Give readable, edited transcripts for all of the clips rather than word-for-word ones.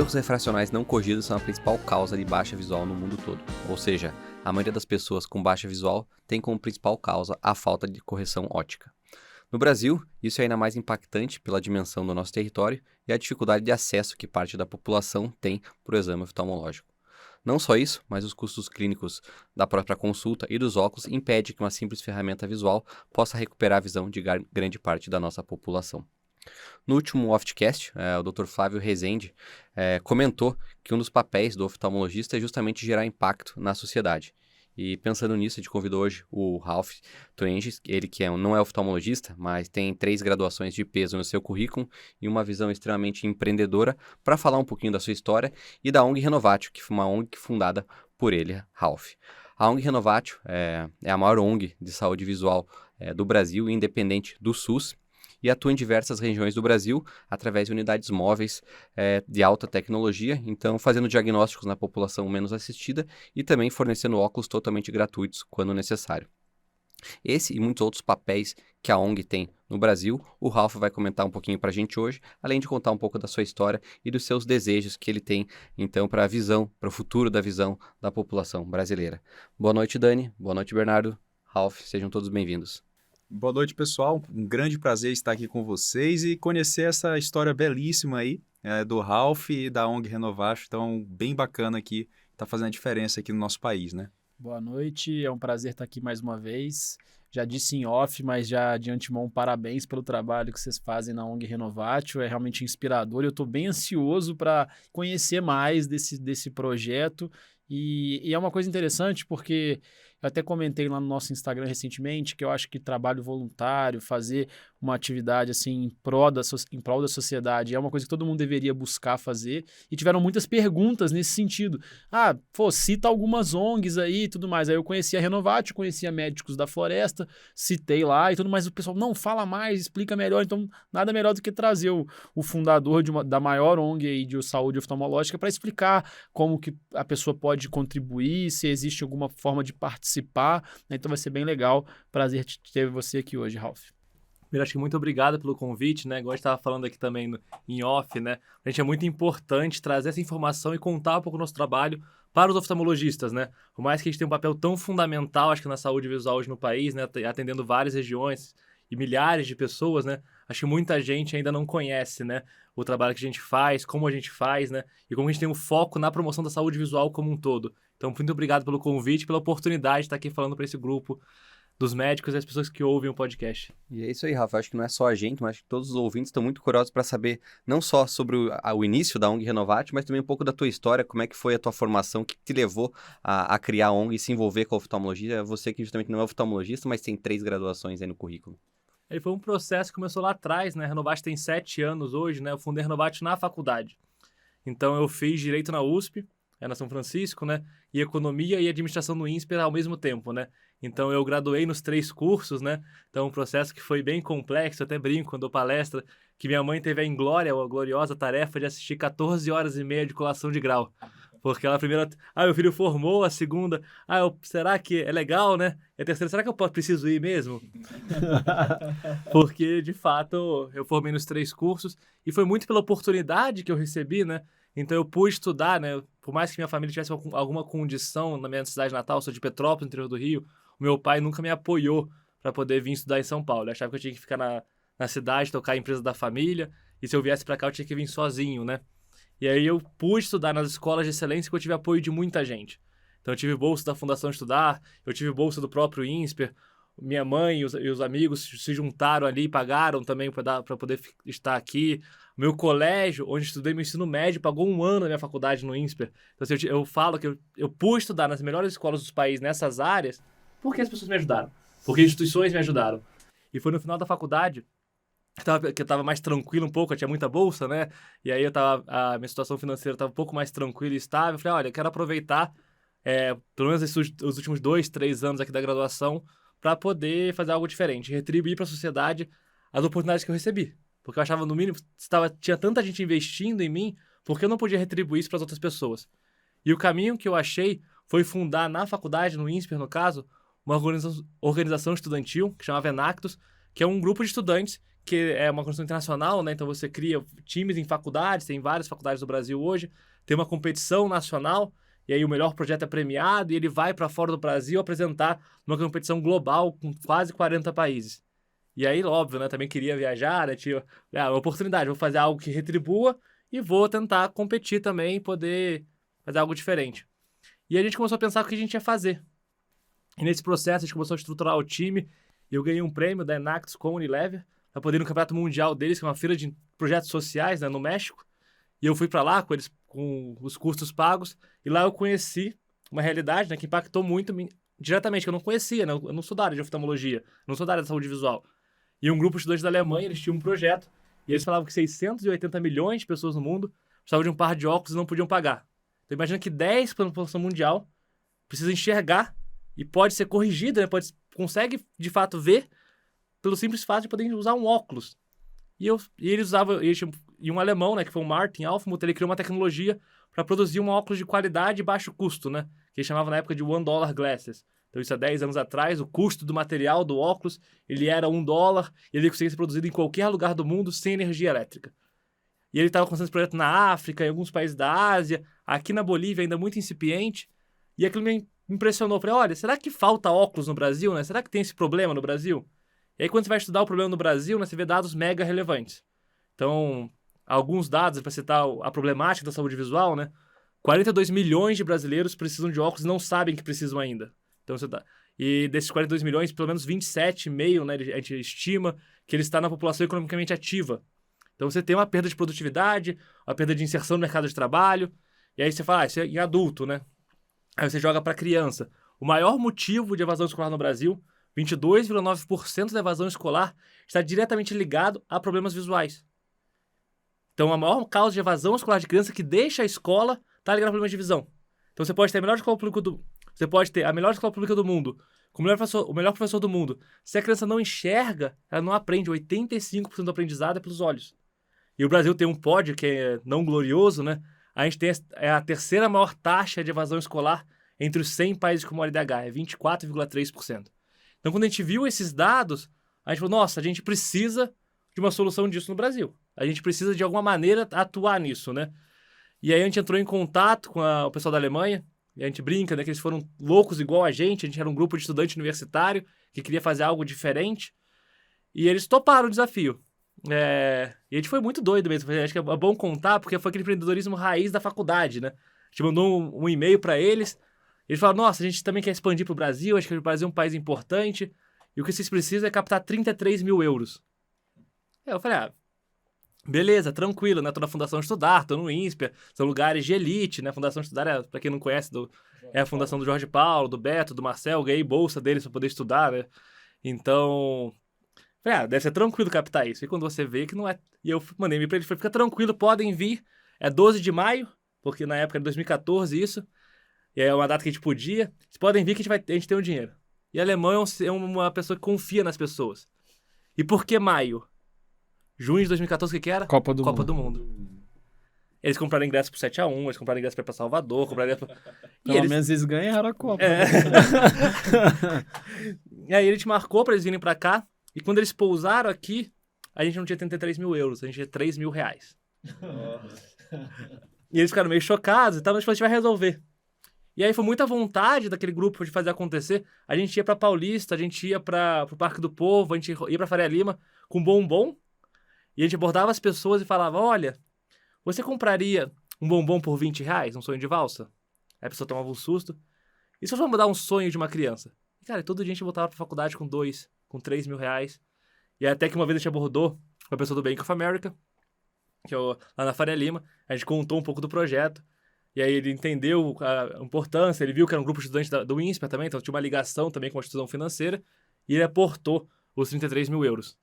Erros refracionais não corrigidos são a principal causa de baixa visual no mundo todo. Ou seja, a maioria das pessoas com baixa visual tem como principal causa a falta de correção óptica. No Brasil, isso é ainda mais impactante pela dimensão do nosso território e a dificuldade de acesso que parte da população tem para o exame oftalmológico. Não só isso, mas os custos clínicos da própria consulta e dos óculos impedem que uma simples ferramenta visual possa recuperar a visão de grande parte da nossa população. No último Oftcast, o Dr. Flávio Rezende comentou que um dos papéis do oftalmologista é justamente gerar impacto na sociedade. E pensando nisso, a gente convidou hoje o Ralph Tuenges, ele que não é oftalmologista, mas tem 3 graduações de peso no seu currículo e uma visão extremamente empreendedora para falar um pouquinho da sua história e da ONG Renovatio, que foi uma ONG fundada por ele, Ralph. A ONG Renovatio é a maior ONG de saúde visual do Brasil, independente do SUS, e atua em diversas regiões do Brasil através de unidades móveis de alta tecnologia, então fazendo diagnósticos na população menos assistida e também fornecendo óculos totalmente gratuitos quando necessário. Esse e muitos outros papéis que a ONG tem no Brasil, o Ralph vai comentar um pouquinho para a gente hoje, além de contar um pouco da sua história e dos seus desejos que ele tem, então, para a visão, para o futuro da visão da população brasileira. Boa noite, Dani. Boa noite, Bernardo. Ralph, sejam todos bem-vindos. Boa noite, pessoal. Um grande prazer estar aqui com vocês e conhecer essa história belíssima aí do Ralph e da ONG Renovatio. Então, bem bacana aqui, está fazendo a diferença aqui no nosso país, né? Boa noite, é um prazer estar aqui mais uma vez. Já disse em off, mas já de antemão, parabéns pelo trabalho que vocês fazem na ONG Renovatio, é realmente inspirador. Eu estou bem ansioso para conhecer mais desse projeto e é uma coisa interessante porque eu até comentei lá no nosso Instagram recentemente que eu acho que trabalho voluntário, fazer uma atividade assim em prol da sociedade é uma coisa que todo mundo deveria buscar fazer e tiveram muitas perguntas nesse sentido. Cita algumas ONGs aí e tudo mais. Aí eu conheci a Renovatio, conhecia Médicos da Floresta, citei lá e tudo mais. O pessoal, não, fala mais, explica melhor. Então, nada melhor do que trazer o fundador da maior ONG aí de saúde oftalmológica para explicar como que a pessoa pode contribuir, se existe alguma forma de participar. Então vai ser bem legal. Prazer ter você aqui hoje, Ralph. Primeiro, acho que muito obrigado pelo convite, né? Igual a gente estava falando aqui também em off, né? A gente é muito importante trazer essa informação e contar um pouco do nosso trabalho para os oftalmologistas, né? Por mais que a gente tenha um papel tão fundamental, acho que na saúde visual hoje no país, né? Atendendo várias regiões e milhares de pessoas, né? Acho que muita gente ainda não conhece, né? O trabalho que a gente faz, como a gente faz, né? E como a gente tem um foco na promoção da saúde visual como um todo. Então, muito obrigado pelo convite, pela oportunidade de estar aqui falando para esse grupo dos médicos e as pessoas que ouvem o podcast. E é isso aí, Rafa. Acho que não é só a gente, mas acho que todos os ouvintes estão muito curiosos para saber não só sobre o início da ONG Renovatio, mas também um pouco da tua história, como é que foi a tua formação, o que te levou a criar a ONG e se envolver com a oftalmologia. Você que justamente não é oftalmologista, mas tem 3 graduações aí no currículo. Ele foi um processo que começou lá atrás, né? A Renovatio tem 7 anos hoje, né? Eu fundei a Renovatio na faculdade. Então, eu fiz Direito na USP, na São Francisco, né? E Economia e Administração no INSPER ao mesmo tempo, né? Então, eu graduei nos 3 cursos, né? Então, um processo que foi bem complexo, até brinco quando dou palestra, que minha mãe teve a gloriosa tarefa de assistir 14 horas e meia de colação de grau. Porque ela primeira, meu filho formou, a segunda, será que é legal, né? E a terceira, será que eu preciso ir mesmo? Porque, de fato, eu formei nos 3 cursos e foi muito pela oportunidade que eu recebi, né? Então eu pude estudar, né? Por mais que minha família tivesse alguma condição na minha cidade natal, eu sou de Petrópolis, no interior do Rio, o meu pai nunca me apoiou para poder vir estudar em São Paulo. Ele achava que eu tinha que ficar na cidade, tocar a empresa da família, e se eu viesse para cá eu tinha que vir sozinho, né? E aí eu pude estudar nas escolas de excelência que eu tive apoio de muita gente. Então eu tive bolsa da Fundação Estudar, eu tive bolsa do próprio INSPER, minha mãe e os amigos se juntaram ali e pagaram também para poder estar aqui. Meu colégio, onde estudei meu ensino médio, pagou 1 ano da minha faculdade no INSPER. Então assim, eu falo que eu pude estudar nas melhores escolas do país nessas áreas porque as pessoas me ajudaram, porque instituições me ajudaram. E foi no final da faculdade que eu tava mais tranquilo um pouco, eu tinha muita bolsa, né? E aí a minha situação financeira estava um pouco mais tranquila e estável. Eu falei, olha, eu quero aproveitar pelo menos os últimos 2, 3 anos aqui da graduação para poder fazer algo diferente, retribuir para a sociedade as oportunidades que eu recebi. Porque eu achava, no mínimo, tinha tanta gente investindo em mim, porque eu não podia retribuir isso para as outras pessoas. E o caminho que eu achei foi fundar na faculdade, no INSPER, no caso, uma organização estudantil que chamava Enactus, que é um grupo de estudantes que é uma construção internacional, né? Então você cria times em faculdades, tem várias faculdades do Brasil hoje, tem uma competição nacional, e aí o melhor projeto é premiado, e ele vai para fora do Brasil apresentar numa competição global com quase 40 países. E aí, óbvio, né? Também queria viajar, né? Tinha uma oportunidade, vou fazer algo que retribua e vou tentar competir também e poder fazer algo diferente. E a gente começou a pensar o que a gente ia fazer. E nesse processo a gente começou a estruturar o time, e eu ganhei um prêmio da Enactus com a Unilever, para poder ir no campeonato mundial deles, que é uma feira de projetos sociais, né, no México. E eu fui para lá com eles, com os custos pagos, e lá eu conheci uma realidade, né, que impactou muito diretamente, que eu não conhecia, né, eu não sou da área de oftalmologia, não sou da área da saúde visual. E um grupo de estudantes da Alemanha, eles tinham um projeto, e eles falavam que 680 milhões de pessoas no mundo precisavam de um par de óculos e não podiam pagar. Então imagina que 10% da população mundial precisa enxergar e pode ser corrigida, né, consegue de fato ver pelo simples fato de poder usar um óculos. E eles usavam, e um alemão, né, que foi o Martin Alfmuth, ele criou uma tecnologia para produzir um óculos de qualidade e baixo custo, né, que ele chamava na época de $1 glasses. Então isso há 10 anos atrás, o custo do material do óculos, ele era $1, e ele conseguia ser produzido em qualquer lugar do mundo sem energia elétrica. E ele estava começando esse projeto na África, em alguns países da Ásia, aqui na Bolívia ainda muito incipiente, e aquilo me impressionou. Falei, olha, será que falta óculos no Brasil, né? Será que tem esse problema no Brasil? E aí, quando você vai estudar o problema no Brasil, né, você vê dados mega relevantes. Então, alguns dados, para citar a problemática da saúde visual, né? 42 milhões de brasileiros precisam de óculos e não sabem que precisam ainda. Então, e desses 42 milhões, pelo menos 27,5, né, a gente estima que ele está na população economicamente ativa. Então, você tem uma perda de produtividade, uma perda de inserção no mercado de trabalho, e aí você fala, isso é em adulto, né? Aí você joga para criança. O maior motivo de evasão escolar no Brasil, 22,9% da evasão escolar está diretamente ligado a problemas visuais. Então, a maior causa de evasão escolar de criança que deixa a escola está ligada a problemas de visão. Então, você pode ter a melhor escola pública do mundo, com o melhor professor do mundo. Se a criança não enxerga, ela não aprende. 85% do aprendizado é pelos olhos. E o Brasil tem um pódio que é não glorioso, né? A gente tem a terceira maior taxa de evasão escolar entre os 100 países com maior IDH, é 24,3%. Então, quando a gente viu esses dados, a gente falou, nossa, a gente precisa de uma solução disso no Brasil. A gente precisa, de alguma maneira, atuar nisso, né? E aí a gente entrou em contato com o pessoal da Alemanha, e a gente brinca, né, que eles foram loucos igual a gente era um grupo de estudante universitário que queria fazer algo diferente, e eles toparam o desafio. E a gente foi muito doido mesmo, acho que é bom contar, porque foi aquele empreendedorismo raiz da faculdade, né? A gente mandou um e-mail para eles falaram, nossa, a gente também quer expandir para o Brasil, acho que o Brasil é um país importante, e o que vocês precisam é captar 33 mil euros. Aí eu falei, beleza, tranquilo, né? Tô na Fundação Estudar, tô no INSPER, são lugares de elite, né? Fundação Estudar, para quem não conhece, é a fundação do Jorge Paulo, do Beto, do Marcel, ganhei bolsa deles para poder estudar, né? Então, falei, deve ser tranquilo captar isso. E quando você vê que não é... E eu mandei e-mail pra eles, falei, fica tranquilo, podem vir, é 12 de maio, porque na época de 2014 isso, e é uma data que a gente podia, vocês podem vir que a gente tem o dinheiro. E alemão é uma pessoa que confia nas pessoas. E por que maio? Junho de 2014, o que era? Copa do Mundo. Eles compraram ingresso pro 7x1, eles compraram ingresso pra Salvador, compraram ingresso pra... Pelo menos eles ganharam a Copa. E aí a gente marcou pra eles virem pra cá, e quando eles pousaram aqui, a gente não tinha 33 mil euros, a gente tinha 3 mil reais. E eles ficaram meio chocados e tal, mas a gente vai resolver. E aí foi muita vontade daquele grupo de fazer acontecer. A gente ia pra Paulista, a gente ia pro Parque do Povo, a gente ia pra Faria Lima com bombom, e a gente abordava as pessoas e falava, olha, você compraria um bombom por 20 reais, um sonho de valsa? Aí a pessoa tomava um susto. E se eu for mudar um sonho de uma criança? E, cara, todo dia a gente voltava pra faculdade com 2, com 3 mil reais. E até que uma vez a gente abordou com a pessoa do Bank of America, lá na Faria Lima, a gente contou um pouco do projeto. E aí ele entendeu a importância, ele viu que era um grupo de estudantes do INSPER também, então tinha uma ligação também com a instituição financeira, e ele aportou os 33 mil euros.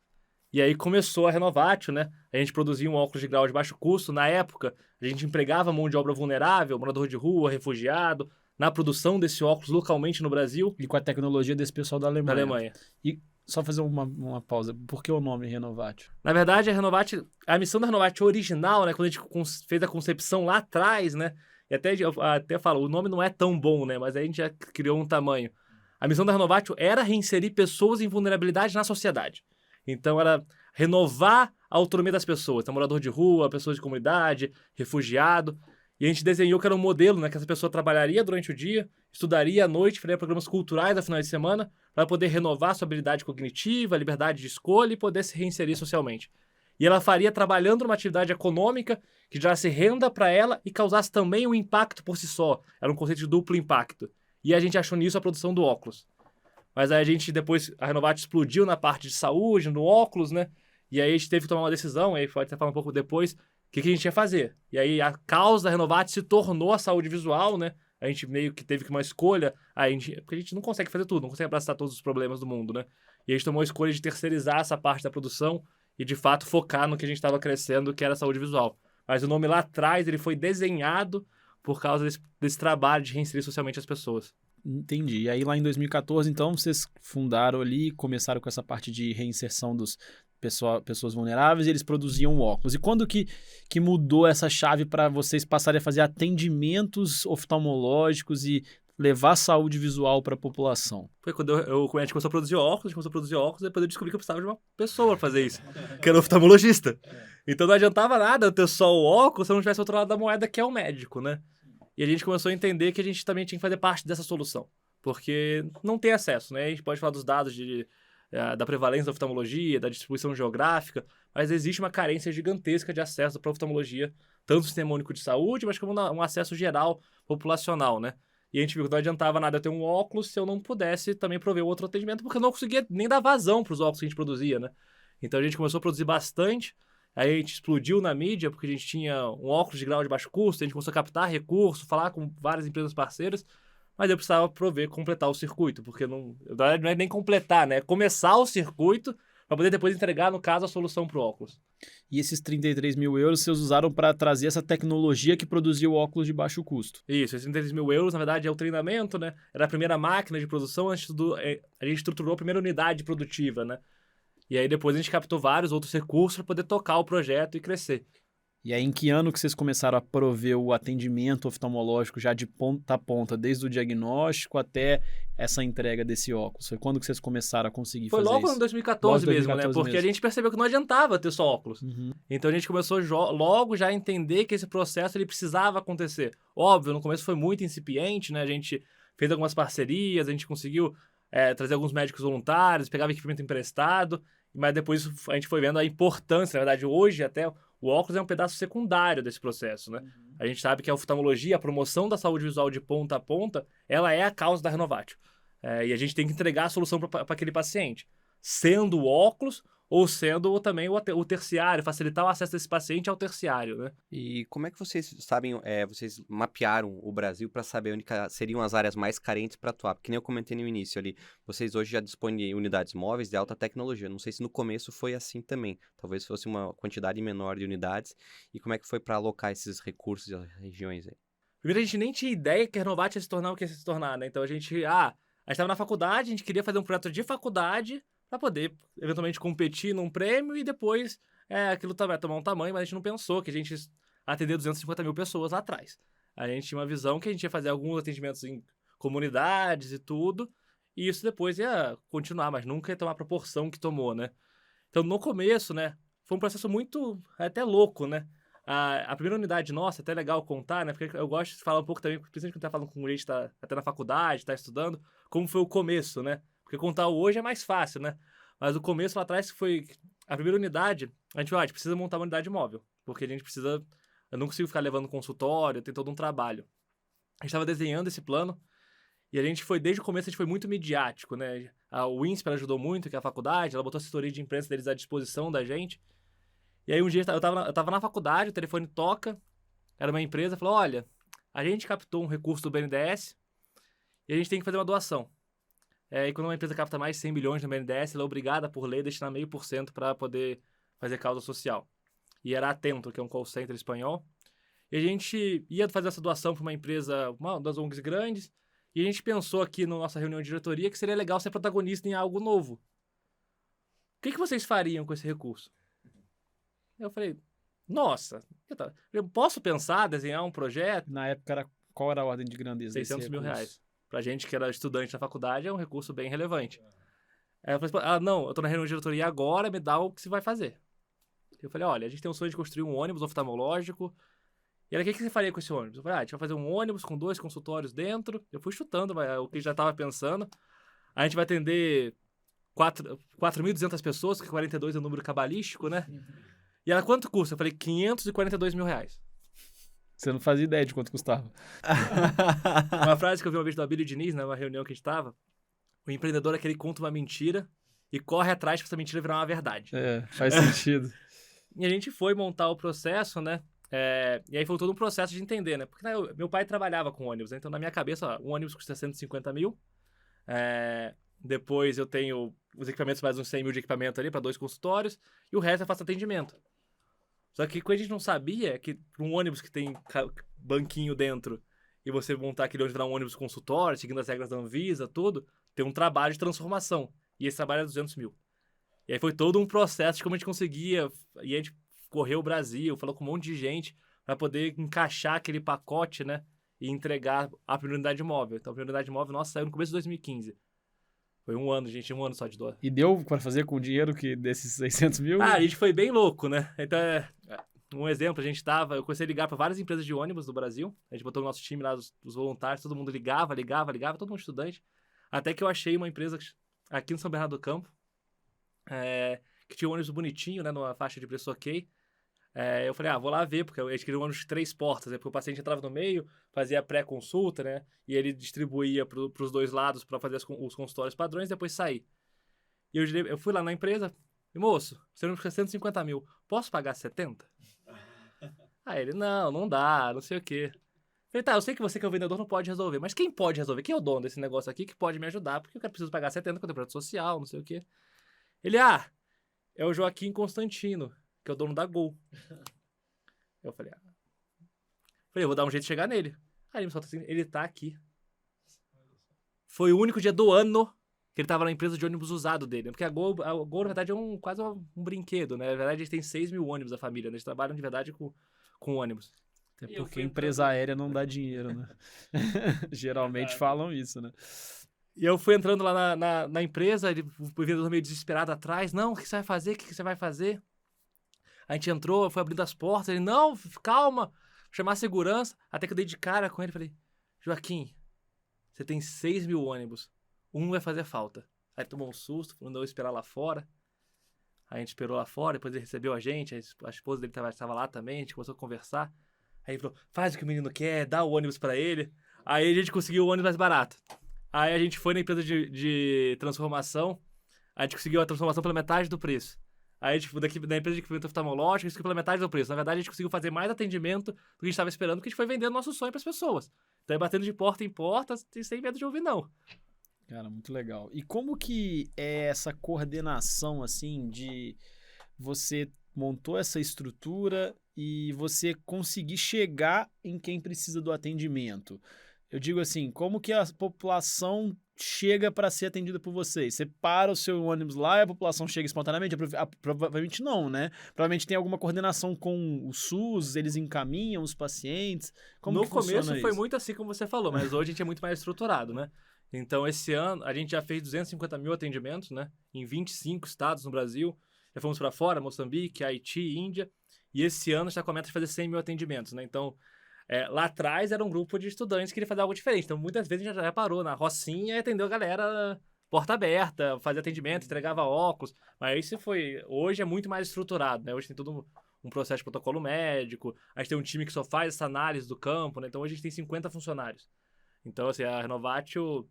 E aí começou a Renovatio, né? A gente produzia um óculos de grau de baixo custo. Na época, a gente empregava mão de obra vulnerável, morador de rua, refugiado, na produção desse óculos localmente no Brasil. E com a tecnologia desse pessoal da Alemanha. Da Alemanha. E só fazer uma pausa. Por que o nome Renovatio? Na verdade, a missão da Renovatio original, né? Quando a gente fez a concepção lá atrás, né? E até falo, o nome não é tão bom, né? Mas aí a gente já criou um tamanho. A missão da Renovatio era reinserir pessoas em vulnerabilidade na sociedade. Então, a renovar a autonomia das pessoas. Então, morador de rua, pessoas de comunidade, refugiado. E a gente desenhou que era um modelo, né? Que essa pessoa trabalharia durante o dia, estudaria à noite, faria programas culturais ao final de semana, para poder renovar sua habilidade cognitiva, liberdade de escolha e poder se reinserir socialmente. E ela faria trabalhando numa atividade econômica que gerasse renda para ela e causasse também um impacto por si só. Era um conceito de duplo impacto. E a gente achou nisso a produção do óculos. Mas aí a gente depois, a Renovatio explodiu na parte de saúde, no óculos, né? E aí a gente teve que tomar uma decisão, aí pode até falar um pouco depois, o que a gente ia fazer. E aí a causa da Renovatio se tornou a saúde visual, né? A gente meio que teve que uma escolha, porque a gente não consegue fazer tudo, não consegue abraçar todos os problemas do mundo, né? E a gente tomou a escolha de terceirizar essa parte da produção e, de fato, focar no que a gente estava crescendo, que era a saúde visual. Mas o nome lá atrás, ele foi desenhado por causa desse trabalho de reinserir socialmente as pessoas. Entendi. E aí lá em 2014, então, vocês fundaram ali, começaram com essa parte de reinserção dos pessoas vulneráveis e eles produziam óculos. E quando que mudou essa chave para vocês passarem a fazer atendimentos oftalmológicos e levar saúde visual para a população? Foi quando a gente começou a produzir óculos, depois eu descobri que eu precisava de uma pessoa para fazer isso, que era o oftalmologista. Então não adiantava nada eu ter só o óculos se eu não tivesse outro lado da moeda, que é o médico, né? E a gente começou a entender que a gente também tinha que fazer parte dessa solução, porque não tem acesso, né? A gente pode falar dos dados da prevalência da oftalmologia, da distribuição geográfica, mas existe uma carência gigantesca de acesso para a oftalmologia, tanto no Sistema Único de Saúde, mas como um acesso geral populacional, né? E a gente viu que não adiantava nada eu ter um óculos se eu não pudesse também prover outro atendimento, porque eu não conseguia nem dar vazão para os óculos que a gente produzia, né? Então a gente começou a produzir bastante. Aí a gente explodiu na mídia, porque a gente tinha um óculos de grau de baixo custo, a gente começou a captar recurso, falar com várias empresas parceiras, mas eu precisava completar o circuito, porque não é nem completar, né? É começar o circuito para poder depois entregar, no caso, a solução para o óculos. E esses 33 mil euros vocês usaram para trazer essa tecnologia que produzia o óculos de baixo custo? Isso, esses 33 mil euros, na verdade, é o treinamento, né? Era a primeira máquina de produção, a gente estruturou a primeira unidade produtiva, né? E aí depois a gente captou vários outros recursos para poder tocar o projeto e crescer. E aí em que ano que vocês começaram a prover o atendimento oftalmológico já de ponta a ponta, desde o diagnóstico até essa entrega desse óculos? Foi quando que vocês começaram a conseguir fazer isso? Foi logo em 2014 mesmo, né? Porque mesmo. A gente percebeu que não adiantava ter só óculos. Uhum. Então a gente começou logo já a entender que esse processo ele precisava acontecer. Óbvio, no começo foi muito incipiente, né? A gente fez algumas parcerias, a gente conseguiu trazer alguns médicos voluntários, pegava equipamento emprestado, mas depois a gente foi vendo a importância, na verdade, hoje até o óculos é um pedaço secundário desse processo, né? Uhum. A gente sabe que a oftalmologia, a promoção da saúde visual de ponta a ponta, ela é a causa da Renovatio. E a gente tem que entregar a solução para aquele paciente, sendo o óculos ou sendo também o terciário, facilitar o acesso desse paciente ao terciário, né? E como é que vocês sabem, vocês mapearam o Brasil para saber onde seriam as áreas mais carentes para atuar? Porque nem eu comentei no início ali, vocês hoje já dispõem de unidades móveis de alta tecnologia. Não sei se no começo foi assim também. Talvez fosse uma quantidade menor de unidades. E como é que foi para alocar esses recursos e regiões aí? Primeiro, a gente nem tinha ideia que a Renovatio ia se tornar o que ia se tornar, né? Então a gente estava na faculdade, a gente queria fazer um projeto de faculdade para poder, eventualmente, competir num prêmio e depois aquilo tomar um tamanho, mas a gente não pensou que a gente ia atender 250 mil pessoas lá atrás. A gente tinha uma visão que a gente ia fazer alguns atendimentos em comunidades e tudo, e isso depois ia continuar, mas nunca ia tomar a proporção que tomou, né? Então, no começo, né, foi um processo muito, até louco, né? A primeira unidade nossa, é até legal contar, né? Porque eu gosto de falar um pouco também, principalmente quando tá falando com gente que tá até na faculdade, tá estudando, como foi o começo, né? Porque contar hoje é mais fácil, né? Mas o começo lá atrás foi a primeira unidade, a gente precisa montar uma unidade móvel, porque a gente precisa, eu não consigo ficar levando consultório, tem todo um trabalho. A gente estava desenhando esse plano e a gente foi, desde o começo, a gente foi muito midiático, né? O INSPER ajudou muito, que é a faculdade, ela botou a assessoria de imprensa deles à disposição da gente. E aí um dia eu tava na faculdade, o telefone toca, era uma empresa, falou, olha, a gente captou um recurso do BNDES e a gente tem que fazer uma doação. E quando uma empresa capta mais de 100 milhões no BNDES, ela é obrigada, por lei, a destinar 0,5% para poder fazer causa social. E era Atento, que é um call center espanhol. E a gente ia fazer essa doação para uma empresa, uma das ONGs grandes, e a gente pensou aqui na nossa reunião de diretoria que seria legal ser protagonista em algo novo. O que vocês fariam com esse recurso? Eu falei, nossa, eu posso pensar, desenhar um projeto? Na época, qual era a ordem de grandeza? 600 mil reais. Pra gente que era estudante na faculdade, é um recurso bem relevante. Aí eu falei, não, eu tô na reunião de diretoria agora, me dá o que você vai fazer. Eu falei, olha, a gente tem um sonho de construir um ônibus oftalmológico. E ela, o que você faria com esse ônibus? Eu falei, a gente vai fazer um ônibus com 2 consultórios dentro. Eu fui chutando o que já tava pensando. A gente vai atender 4.200 pessoas, que 42 é um número cabalístico, né? E ela, quanto custa? Eu falei, R$542 mil. Você não fazia ideia de quanto custava. Uma frase que eu vi uma vez do Abílio Diniz, né, numa reunião que a gente tava, o empreendedor é aquele que conta uma mentira e corre atrás pra essa mentira virar uma verdade. Faz sentido. E a gente foi montar o processo, né? E aí foi todo um processo de entender, né? Porque né, meu pai trabalhava com ônibus, né? Então na minha cabeça, ó, um ônibus custa 150 mil. Depois eu tenho os equipamentos, mais uns 100 mil de equipamento ali para 2 consultórios. E o resto eu faço atendimento. Só que o que a gente não sabia é que para um ônibus que tem banquinho dentro e você montar aquele ônibus virar um ônibus consultório, seguindo as regras da Anvisa, tudo, tem um trabalho de transformação. E esse trabalho é 200 mil. E aí foi todo um processo de como a gente conseguia. E a gente correu o Brasil, falou com um monte de gente para poder encaixar aquele pacote, né? E entregar a primeira unidade móvel. Então a primeira unidade móvel nossa saiu no começo de 2015. Foi um ano, gente, um ano só de dor. E deu para fazer com o dinheiro desses 600 mil? A gente foi bem louco, né? Então, um exemplo, eu comecei a ligar para várias empresas de ônibus do Brasil. A gente botou o nosso time lá, os voluntários, todo mundo ligava, todo mundo estudante. Até que eu achei uma empresa aqui no São Bernardo do Campo, que tinha um ônibus bonitinho, né? Numa faixa de preço ok. Eu falei, vou lá ver, porque a gente queria um ônibus de 3 portas, né? Porque o paciente entrava no meio, fazia pré-consulta, né? E ele distribuía para os 2 lados para fazer os consultórios padrões e depois sair. E eu fui lá na empresa, e moço, você não fica 150 mil, posso pagar 70? Aí ele, não dá, não sei o quê. Eu falei, eu sei que você que é o vendedor não pode resolver, mas quem pode resolver? Quem é o dono desse negócio aqui que pode me ajudar? Porque eu preciso pagar 70 com o contrato social, não sei o quê. Ele, é o Joaquim Constantino, que é o dono da Gol. Eu falei, eu vou dar um jeito de chegar nele. Aí ele me solta assim, ele tá aqui. Foi o único dia do ano que ele tava na empresa de ônibus usado dele. Porque a Gol na verdade, é quase um brinquedo, né? Na verdade, eles têm 6 mil ônibus, a família, né? Eles trabalham de verdade com ônibus. Até porque empresa aérea não dá dinheiro, né? Geralmente falam isso, né? E eu fui entrando lá na empresa, o vendedor meio desesperado atrás. Não, o que você vai fazer? O que você vai fazer? A gente entrou, foi abrindo as portas. Ele, não, calma, chamar a segurança. Até que eu dei de cara com ele e falei, Joaquim, você tem 6 mil ônibus. Um vai fazer falta. Aí ele tomou um susto, mandou eu esperar lá fora. Aí a gente esperou lá fora, depois ele recebeu a gente, a esposa dele estava lá também, a gente começou a conversar. Aí ele falou, faz o que o menino quer, dá o ônibus pra ele. Aí a gente conseguiu o ônibus mais barato. Aí a gente foi na empresa de transformação, a gente conseguiu a transformação pela metade do preço. Aí, da empresa de equipamento oftalmológico, isso pela metade do preço. Na verdade, a gente conseguiu fazer mais atendimento do que a gente estava esperando, porque a gente foi vendendo nosso sonho para as pessoas. Então, é batendo de porta em porta, sem medo de ouvir, não. Cara, muito legal. E como que é essa coordenação, assim, de você montou essa estrutura e você conseguir chegar em quem precisa do atendimento? Eu digo assim, como que a população chega para ser atendida por vocês? Você para o seu ônibus lá e a população chega espontaneamente? Provavelmente não, né? Provavelmente tem alguma coordenação com o SUS, eles encaminham os pacientes. Como no que funciona começo foi isso? muito assim como você falou, mas hoje a gente é muito mais estruturado, né? Então, esse ano, a gente já fez 250 mil atendimentos, né? Em 25 estados no Brasil. Já fomos para fora, Moçambique, Haiti, Índia. E esse ano está com a meta de fazer 100 mil atendimentos, né? Então, lá atrás era um grupo de estudantes que queria fazer algo diferente. Então, muitas vezes a gente já parou na Rocinha e atendeu a galera porta aberta, fazia atendimento, entregava óculos. Mas isso hoje é muito mais estruturado, né? Hoje tem todo um processo de protocolo médico. A gente tem um time que só faz essa análise do campo, né? Então, hoje a gente tem 50 funcionários. Então, assim, a Renovatio...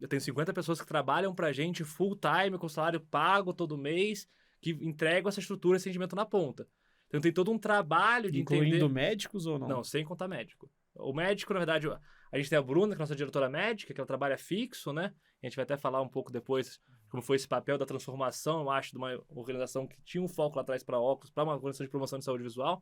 eu tenho 50 pessoas que trabalham pra gente full time, com salário pago todo mês, que entregam essa estrutura, esse atendimento na ponta. Então tem todo um trabalho de Incluindo entender... médicos ou não? Não, sem contar médico. O médico, na verdade, a gente tem a Bruna, que é a nossa diretora médica, que ela trabalha fixo, né? A gente vai até falar um pouco depois como foi esse papel da transformação, eu acho, de uma organização que tinha um foco lá atrás para óculos, para uma organização de promoção de saúde visual.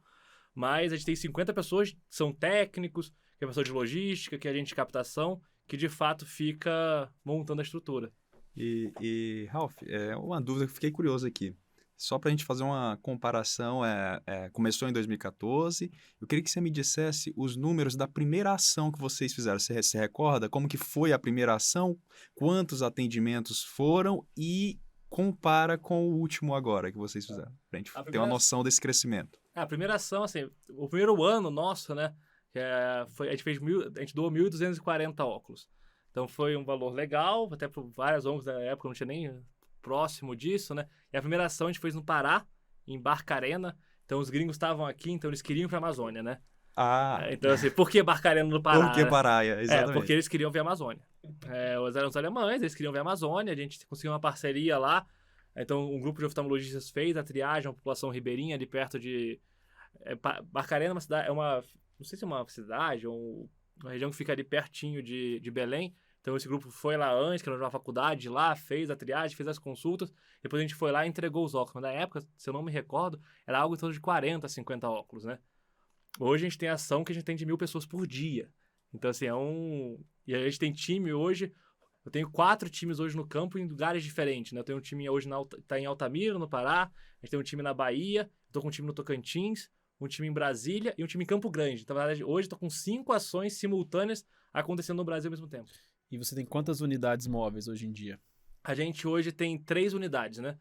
Mas a gente tem 50 pessoas que são técnicos, que é pessoa de logística, que é agente de captação, que de fato fica montando a estrutura. E Ralph, uma dúvida que eu fiquei curioso aqui. Só para a gente fazer uma comparação, começou em 2014. Eu queria que você me dissesse os números da primeira ação que vocês fizeram. Você se recorda como que foi a primeira ação? Quantos atendimentos foram? E compara com o último agora que vocês fizeram, para a gente ter uma noção desse crescimento. A primeira ação, assim, o primeiro ano nosso, né, a gente doou 1.240 óculos. Então foi um valor legal, até por várias ONGs da época, não tinha nem próximo disso, né? E a primeira ação a gente fez no Pará, em Barcarena. Então os gringos estavam aqui, então eles queriam ir para a Amazônia, né? Então assim, por que Barcarena no Pará? Por que Paraia, exatamente. Porque eles queriam ver a Amazônia. Eram os alemães, eles queriam ver a Amazônia, a gente conseguiu uma parceria lá. Então um grupo de oftalmologistas fez a triagem, a população ribeirinha ali perto de... Barcarena é uma cidade, não sei se é uma cidade ou uma região que fica ali pertinho de Belém. Então esse grupo foi lá antes, que era de uma faculdade lá, fez a triagem, fez as consultas. Depois a gente foi lá e entregou os óculos. Mas na época, se eu não me recordo, era algo em torno de 40, 50 óculos, né? Hoje a gente tem ação que a gente tem de 1.000 pessoas por dia. Então assim, E a gente tem time hoje... Eu tenho 4 times hoje no campo em lugares diferentes, né? Eu tenho um time hoje tá em Altamira, no Pará. A gente tem um time na Bahia. Estou com um time no Tocantins. Um time em Brasília e um time em Campo Grande. Então, na verdade, hoje estou com 5 ações simultâneas acontecendo no Brasil ao mesmo tempo. E você tem quantas unidades móveis hoje em dia? A gente hoje tem 3 unidades, né?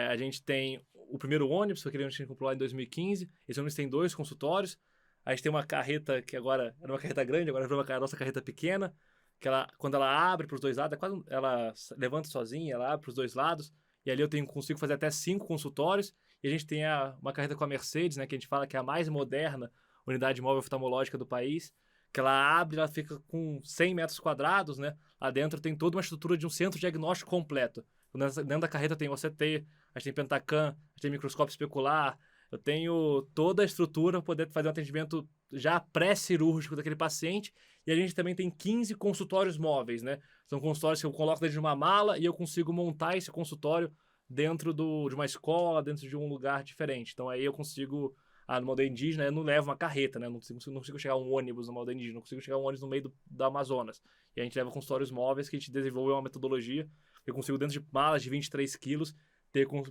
A gente tem o primeiro ônibus, que a gente comprou lá em 2015. Esse ônibus tem 2 consultórios. A gente tem uma carreta que agora era uma carreta grande, agora virou a nossa carreta pequena. Que quando ela abre para os 2 lados, ela levanta sozinha, ela abre para os 2 lados. E ali eu consigo fazer até 5 consultórios. E a gente tem uma carreta com a Mercedes, né, que a gente fala que é a mais moderna unidade móvel oftalmológica do país, que ela abre, ela fica com 100 metros quadrados, né? Lá dentro tem toda uma estrutura de um centro diagnóstico completo. Dentro da carreta tem OCT, a gente tem Pentacam, a gente tem microscópio especular, eu tenho toda a estrutura para poder fazer um atendimento já pré-cirúrgico daquele paciente, e a gente também tem 15 consultórios móveis, né? São consultórios que eu coloco dentro de uma mala e eu consigo montar esse consultório dentro de uma escola, dentro de um lugar diferente. Então aí eu consigo, numa aldeia indígena, eu não levo uma carreta, né? Não consigo chegar um ônibus numa aldeia indígena, não consigo chegar um ônibus no meio do Amazonas. E a gente leva consultórios móveis que a gente desenvolveu uma metodologia, eu consigo dentro de malas de 23 quilos,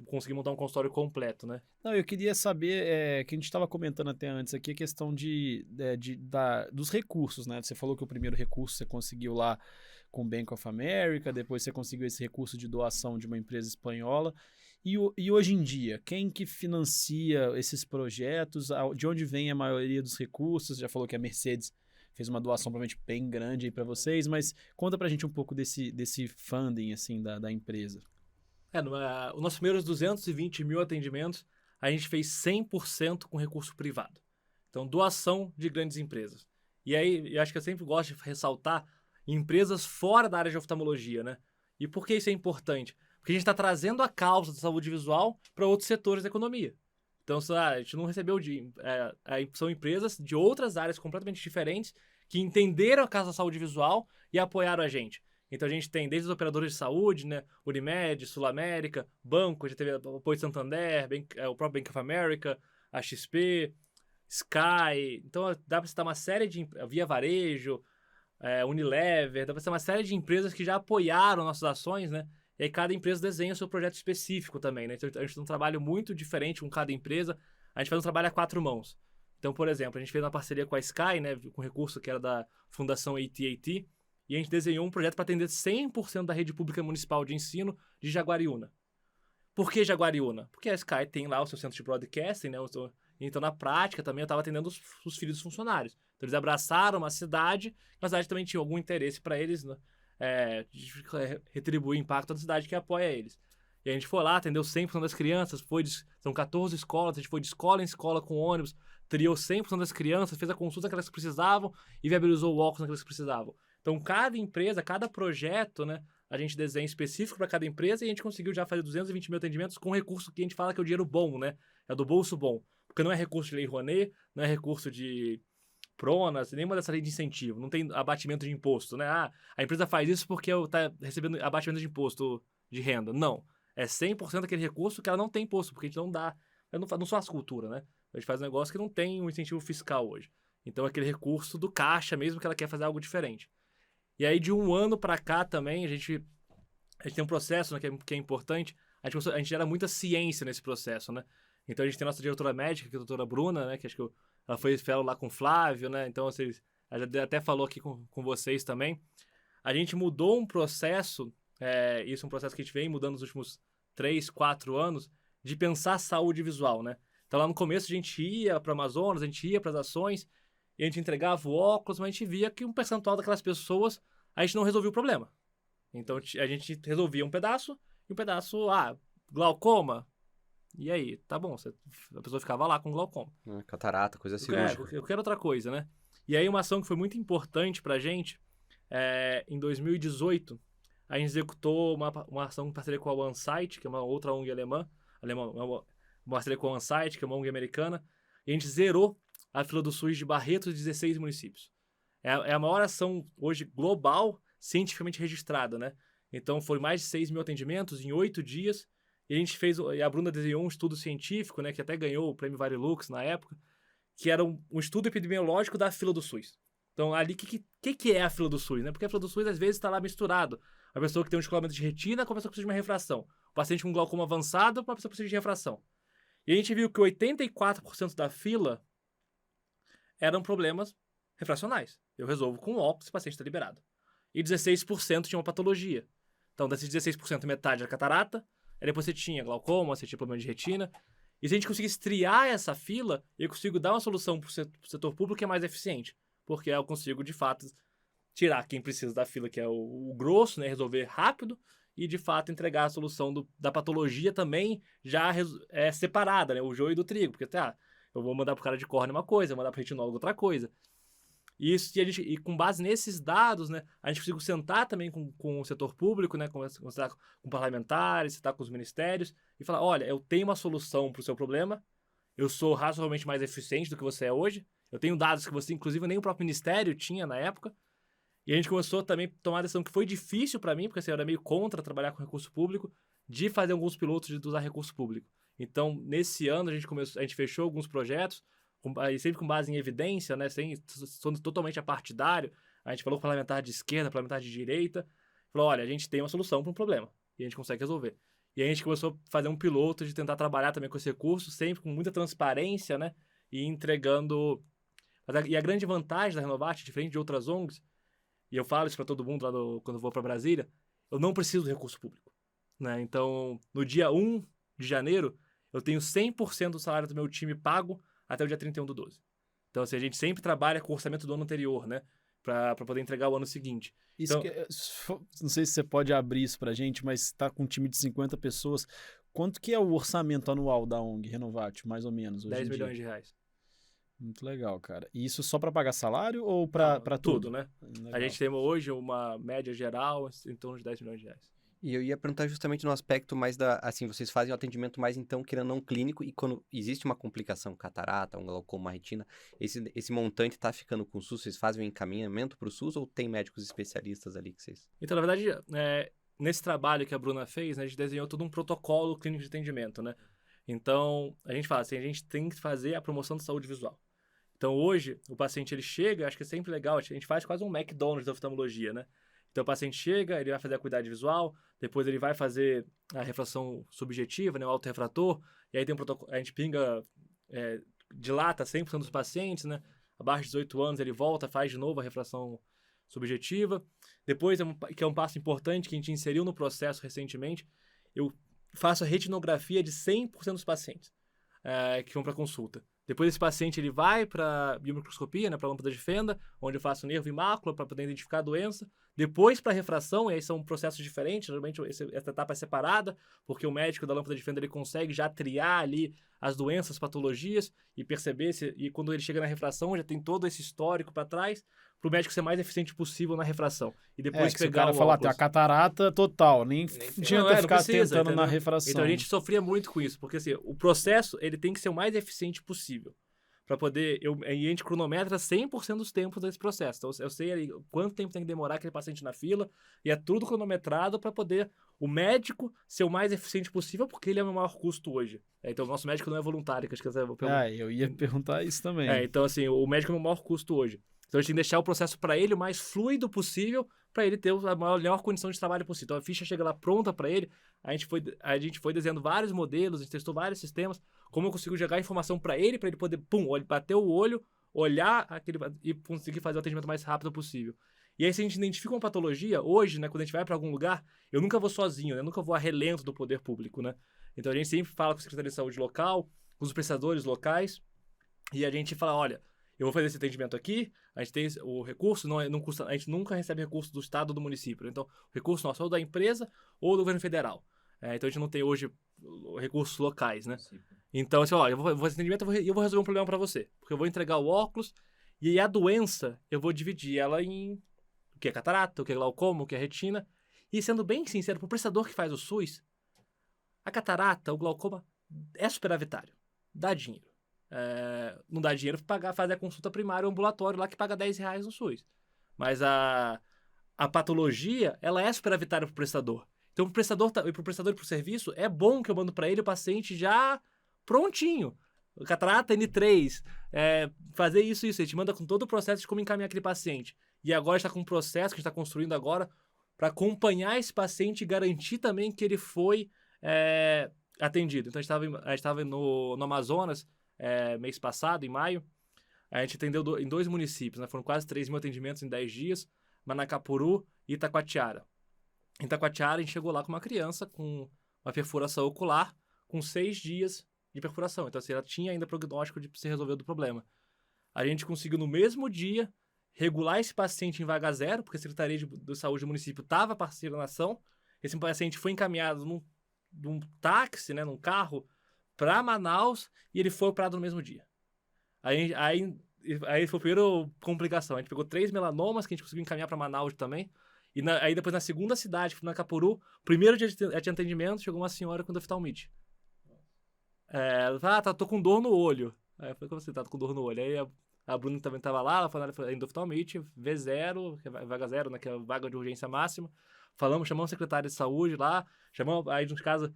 conseguir montar um consultório completo, né? Não, eu queria saber, que a gente estava comentando até antes aqui, a questão dos recursos, né? Você falou que o primeiro recurso você conseguiu lá com o Bank of America, depois você conseguiu esse recurso de doação de uma empresa espanhola. E hoje em dia, quem que financia esses projetos? De onde vem a maioria dos recursos? Você já falou que a Mercedes fez uma doação provavelmente bem grande aí para vocês, mas conta pra gente um pouco desse funding, assim, da empresa. Os nossos primeiros 220 mil atendimentos, a gente fez 100% com recurso privado. Então, doação de grandes empresas. E aí, eu acho que eu sempre gosto de ressaltar empresas fora da área de oftalmologia, né? E por que isso é importante? Porque a gente está trazendo a causa da saúde visual para outros setores da economia. Então, a gente não recebeu são empresas de outras áreas completamente diferentes que entenderam a causa da saúde visual e apoiaram a gente. Então a gente tem desde os operadores de saúde, né? Unimed, Sul América, banco, já teve o apoio de Santander, o próprio Bank of America, a XP, Sky. Então dá para citar uma série de... Via Varejo, Unilever, dá para citar uma série de empresas que já apoiaram nossas ações, né? E aí cada empresa desenha o seu projeto específico também, né? Então a gente tem um trabalho muito diferente com cada empresa. A gente faz um trabalho a 4 mãos. Então, por exemplo, a gente fez uma parceria com a Sky, né? Com recurso que era da Fundação AT&T. E a gente desenhou um projeto para atender 100% da rede pública municipal de ensino de Jaguariúna. Por que Jaguariúna? Porque a Sky tem lá o seu centro de broadcasting, né? Então, na prática, também eu estava atendendo os filhos dos funcionários. Então, eles abraçaram uma cidade, mas a cidade também tinha algum interesse para eles, né? De retribuir o impacto da cidade que apoia eles. E a gente foi lá, atendeu 100% das crianças, são 14 escolas, a gente foi de escola em escola com ônibus, triou 100% das crianças, fez a consulta que elas precisavam e viabilizou o óculos que elas precisavam. Então, cada empresa, cada projeto, né, a gente desenha específico para cada empresa e a gente conseguiu já fazer 220 mil atendimentos com recurso que a gente fala que é o dinheiro bom, né? É do bolso bom. Porque não é recurso de Lei Rouanet, não é recurso de Pronas, nenhuma dessa lei de incentivo. Não tem abatimento de imposto, né? A empresa faz isso porque está recebendo abatimento de imposto de renda. Não. É 100% daquele recurso que ela não tem imposto, porque a gente não dá... Eu não faço cultura, né? A gente faz um negócio que não tem um incentivo fiscal hoje. Então, é aquele recurso do caixa mesmo que ela quer fazer algo diferente. E aí, de um ano para cá também, a gente tem um processo, né, que é importante. a gente gera muita ciência nesse processo, né? Então a gente tem a nossa diretora médica, que é a doutora Bruna, né? Que acho que ela foi fellow lá com o Flávio, né? Então, ela já até falou aqui com vocês também. A gente mudou um processo, isso é um processo que a gente vem mudando nos últimos 3, 4 anos, de pensar saúde visual, né? Então lá no começo a gente ia para Amazonas, a gente ia para as ações, e a gente entregava o óculos, mas a gente via que um percentual daquelas pessoas, a gente não resolvia o problema. Então a gente resolvia um pedaço, e um pedaço, glaucoma. E aí, tá bom, a pessoa ficava lá com glaucoma. Catarata, coisa cirúrgica. Eu quero outra coisa, né? E aí uma ação que foi muito importante pra gente, em 2018, a gente executou uma ação em parceria com a OneSight, que é uma outra ONG alemã, uma parceria com a OneSight, que é uma ONG americana, e a gente zerou a fila do SUS de Barretos, 16 municípios. É a maior ação hoje global, cientificamente registrada, né? Então, foi mais de 6 mil atendimentos em 8 dias, e a Bruna desenhou um estudo científico, né, que até ganhou o prêmio Varilux na época, que era um estudo epidemiológico da fila do SUS. Então, ali, o que é a fila do SUS, né? Porque a fila do SUS, às vezes, está lá misturado. A pessoa que tem um descolamento de retina com a pessoa que precisa de uma refração. O paciente com glaucoma avançado com a pessoa que precisa de refração. E a gente viu que 84% da fila eram problemas refracionais. Eu resolvo com óculos e o paciente está liberado. E 16% tinha uma patologia. Então, desses 16%, metade era catarata, aí depois você tinha glaucoma, você tinha problema de retina. E se a gente conseguisse triar essa fila, eu consigo dar uma solução para o setor público que é mais eficiente. Porque eu consigo, de fato, tirar quem precisa da fila, que é o grosso, né, resolver rápido, e, de fato, entregar a solução da patologia também já separada, né, o joio do trigo. Porque, eu vou mandar para o cara de córnea uma coisa, vou mandar para o retinólogo outra coisa. E com base nesses dados, né, a gente conseguiu sentar também com o setor público, né, conversar com parlamentares, sentar com os ministérios e falar, olha, eu tenho uma solução para o seu problema, eu sou razoavelmente mais eficiente do que você é hoje, eu tenho dados que você, inclusive, nem o próprio ministério tinha na época, e a gente começou também a tomar a decisão que foi difícil para mim, porque assim, eu era meio contra trabalhar com recurso público, de fazer alguns pilotos de usar recurso público. Então, nesse ano, a gente fechou alguns projetos, sempre com base em evidência, né, sendo totalmente apartidário. A gente falou com parlamentar de esquerda, parlamentar de direita, falou, olha, a gente tem uma solução para um problema, e a gente consegue resolver. E a gente começou a fazer um piloto de tentar trabalhar também com esse recurso, sempre com muita transparência, né, e entregando... E a grande vantagem da Renovat, diferente de outras ONGs, e eu falo isso para todo mundo quando eu vou para Brasília, eu não preciso do recurso público, né? Então, no dia 1 de janeiro, eu tenho 100% do salário do meu time pago até o dia 31/12. Então, assim, a gente sempre trabalha com o orçamento do ano anterior, né? Para poder entregar o ano seguinte. Isso Então, não sei se você pode abrir isso pra gente, mas está com um time de 50 pessoas. Quanto que é o orçamento anual da ONG Renovat, mais ou menos, hoje 10 em dia? milhões de reais. Muito legal, cara. E isso só para pagar salário ou para tudo? Tudo, né? Legal. A gente tem hoje uma média geral em torno de 10 milhões de reais. E eu ia perguntar justamente no aspecto mais assim, vocês fazem o atendimento mais, então, querendo não clínico, e quando existe uma complicação, catarata, um glaucoma, uma retina, esse montante está ficando com o SUS, vocês fazem um encaminhamento para o SUS ou tem médicos especialistas ali que vocês... Então, na verdade, nesse trabalho que a Bruna fez, né, a gente desenhou todo um protocolo clínico de atendimento, né? Então, a gente fala assim, a gente tem que fazer a promoção da saúde visual. Então, hoje, o paciente, ele chega, acho que é sempre legal, a gente faz quase um McDonald's da oftalmologia, né? Então, o paciente chega, ele vai fazer a acuidade visual, depois ele vai fazer a refração subjetiva, né, o autorrefrator, e aí tem um protocolo, a gente dilata 100% dos pacientes, né? Abaixo de 18 anos, ele volta, faz de novo a refração subjetiva. Depois, que é um passo importante que a gente inseriu no processo recentemente, eu faço a retinografia de 100% dos pacientes que vão para consulta. Depois esse paciente ele vai para biomicroscopia, né, para lâmpada de fenda, onde eu faço nervo e mácula para poder identificar a doença. Depois para refração, e aí são processos diferentes, geralmente essa etapa é separada, porque o médico da lâmpada de fenda ele consegue já triar ali as doenças, as patologias e perceber e quando ele chega na refração já tem todo esse histórico para trás, para o médico ser mais eficiente possível na refração. E depois que se o pegar cara falar, tem a catarata total, nem adianta ficar precisa, tentando entendeu? na refração. Então a gente sofria muito com isso, porque assim, o processo ele tem que ser o mais eficiente possível. Para poder, e a gente cronometra 100% dos tempos desse processo. Então, eu sei ali quanto tempo tem que demorar aquele paciente na fila, e é tudo cronometrado para poder o médico ser o mais eficiente possível, porque ele é o maior custo hoje. Então, o nosso médico não é voluntário, que acho que eu ia perguntar isso também. então, assim, o médico é o maior custo hoje. Então a gente tem que deixar o processo para ele o mais fluido possível, para ele ter a melhor condição de trabalho possível. Então a ficha chega lá pronta para ele, a gente foi desenhando vários modelos, a gente testou vários sistemas, como eu consigo jogar informação para ele poder, bater o olho, olhar e conseguir fazer o atendimento mais rápido possível. E aí, se a gente identifica uma patologia, hoje, né, quando a gente vai para algum lugar, eu nunca vou sozinho, né, eu nunca vou a relento do poder público, né? Então a gente sempre fala com o Secretaria de Saúde local, com os prestadores locais, e a gente fala, olha, eu vou fazer esse atendimento aqui, a gente tem o recurso, não custa, a gente nunca recebe recurso do estado ou do município. Então, o recurso nosso é ou da empresa ou do governo federal. Então, a gente não tem hoje recursos locais, né? Sim. Então, assim, ó, eu vou fazer esse atendimento e eu vou resolver um problema para você. Porque eu vou entregar o óculos e aí a doença, eu vou dividir ela em o que é catarata, o que é glaucoma, o que é retina. E, sendo bem sincero, pro prestador que faz o SUS, a catarata, o glaucoma é superavitário. Dá dinheiro. Não dá dinheiro para fazer a consulta primária ou ambulatório lá que paga R$10 no SUS. Mas a patologia, ela é superavitária para o prestador. Então, para o prestador e para o serviço, é bom que eu mando para ele o paciente já prontinho. Catarata N3, fazer isso. A gente manda com todo o processo de como encaminhar aquele paciente. E agora está com um processo que a gente está construindo agora para acompanhar esse paciente e garantir também que ele foi atendido. Então, a gente estava no Amazonas, mês passado, em maio, a gente atendeu em 2 municípios, né? Foram quase 3.000 atendimentos em 10 dias, Manacapuru e Itacoatiara. Em Itacoatiara, a gente chegou lá com uma criança com uma perfuração ocular, com 6 dias de perfuração. Então, assim, ela tinha ainda prognóstico de ser resolvido o problema. A gente conseguiu, no mesmo dia, regular esse paciente em vaga zero, porque a Secretaria de Saúde do município estava parceira na ação. Esse paciente foi encaminhado num táxi, né, num carro, para Manaus, e ele foi operado no mesmo dia. Aí foi a primeira complicação. A gente pegou 3 melanomas que a gente conseguiu encaminhar para Manaus também. E aí depois, na segunda cidade, que foi na Capuru, primeiro dia de atendimento, chegou uma senhora com oftalmite. Ela falou, tô com dor no olho. Aí eu falei, como você tá com dor no olho? Aí a Bruna também tava lá, ela falou, endoftalmite, V0, vaga zero, né, que é a vaga de urgência máxima. Chamamos o secretário de saúde lá, aí nos casos,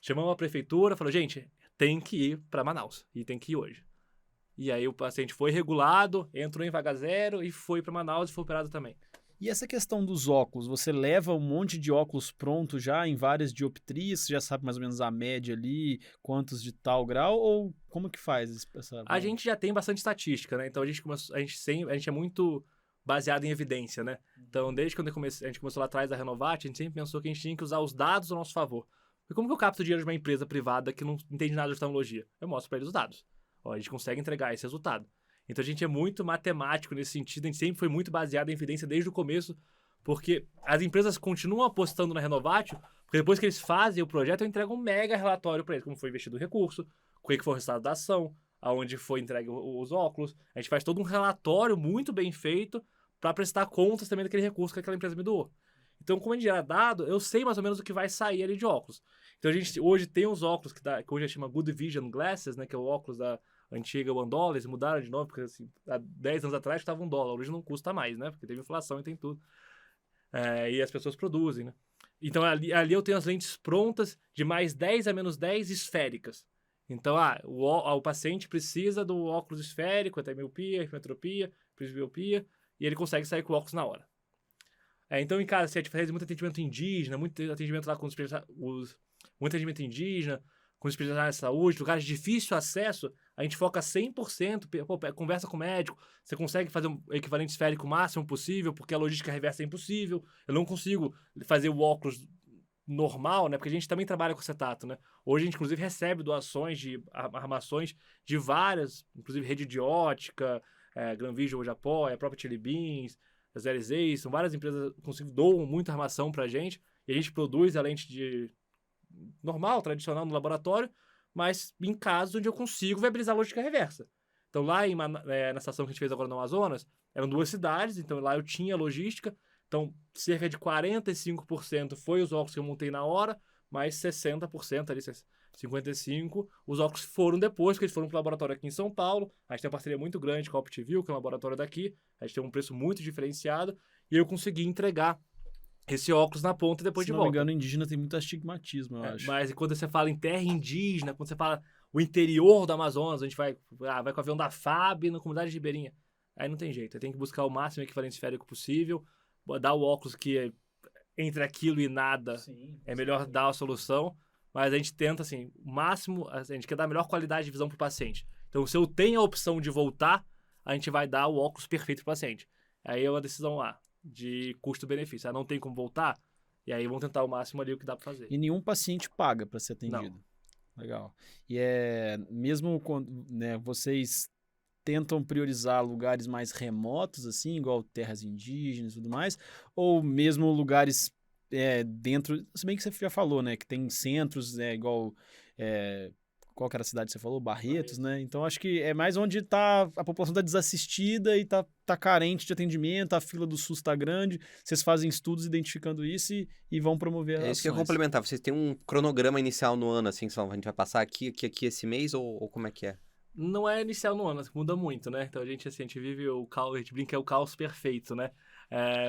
chamamos a prefeitura, falou, gente, tem que ir para Manaus, e tem que ir hoje. E aí o paciente foi regulado, entrou em vaga zero e foi para Manaus e foi operado também. E essa questão dos óculos, você leva um monte de óculos pronto já em várias dioptrias, você já sabe mais ou menos a média ali, quantos de tal grau, ou como que faz essa... A gente já tem bastante estatística, né? Então a gente é muito baseado em evidência, né? Então desde quando a gente começou lá atrás da Renovat, a gente sempre pensou que a gente tinha que usar os dados ao nosso favor. Porque como que eu capto dinheiro de uma empresa privada que não entende nada de oftalmologia? Eu mostro para eles os dados. A gente consegue entregar esse resultado. Então a gente é muito matemático nesse sentido, a gente sempre foi muito baseado em evidência desde o começo, porque as empresas continuam apostando na Renovatio, porque depois que eles fazem o projeto, eu entrego um mega relatório para eles, como foi investido o recurso, como foi o resultado da ação, aonde foi entregue os óculos. A gente faz todo um relatório muito bem feito para prestar contas também daquele recurso que aquela empresa me doou. Então, como a gente gera dado, eu sei mais ou menos o que vai sair ali de óculos. Então a gente hoje tem os óculos que hoje a gente chama Good Vision Glasses, né, que é o óculos da antiga $1, eles mudaram de novo, porque assim, há 10 anos atrás custava $1, hoje não custa mais, né, porque teve inflação e tem tudo. E as pessoas produzem, né. Então ali eu tenho as lentes prontas de mais 10 a menos 10 esféricas. Então, o paciente precisa do óculos esférico, até miopia, hipermetropia, presbiopia, e ele consegue sair com o óculos na hora. Então, em casa, se a gente faz muito atendimento indígena, muito atendimento lá com muito atendimento indígena, com especialistas de saúde, lugares de difícil acesso, a gente foca 100%, conversa com o médico, você consegue fazer um equivalente esférico máximo possível, porque a logística reversa é impossível, eu não consigo fazer o óculos normal, né, porque a gente também trabalha com acetato, né, hoje a gente inclusive recebe doações de armações de várias, inclusive Rede de Ótica, Gran Vision hoje apoia, a própria Chili Beans, as LZs, são várias empresas que doam muita armação pra gente, e a gente produz a lente de normal, tradicional no laboratório, mas em casos onde eu consigo viabilizar a logística reversa. Então lá na estação que a gente fez agora no Amazonas, eram 2 cidades, então lá eu tinha logística, então cerca de 45% foi os óculos que eu montei na hora, mais 60%, ali 55%, os óculos foram depois, porque eles foram para o laboratório aqui em São Paulo, a gente tem uma parceria muito grande com a Optiview, que é um laboratório daqui, a gente tem um preço muito diferenciado, e eu consegui entregar esse óculos na ponta depois de volta. Se não me engano, indígena tem muito astigmatismo, eu acho. Mas quando você fala em terra indígena, quando você fala o interior do Amazonas, a gente vai com o avião da FAB na comunidade ribeirinha. Aí não tem jeito, aí tem que buscar o máximo equivalente esférico possível, dar o óculos que é entre aquilo e nada, Sim, é melhor dar a solução, mas a gente tenta, assim, o máximo, a gente quer dar a melhor qualidade de visão pro paciente. Então, se eu tenho a opção de voltar, a gente vai dar o óculos perfeito pro paciente. Aí é uma decisão lá, de custo-benefício. Não tem como voltar, e aí vamos tentar o máximo ali o que dá pra fazer. E nenhum paciente paga para ser atendido. Legal. E mesmo quando, né, vocês tentam priorizar lugares mais remotos, assim, igual terras indígenas e tudo mais, ou mesmo lugares dentro, se bem que você já falou, né, que tem centros, igual, qual que era a cidade que você falou? Barretos, né? Então acho que é mais onde a população está desassistida e tá carente de atendimento, a fila do SUS está grande, vocês fazem estudos identificando isso e vão promover É isso que eu ia ações. complementar. Vocês têm um cronograma inicial no ano, assim, que a gente vai passar aqui esse mês, ou como é que é? Não é inicial no ano, muda muito, né? Então a gente vive o caos, a gente brinca que é o caos perfeito, né?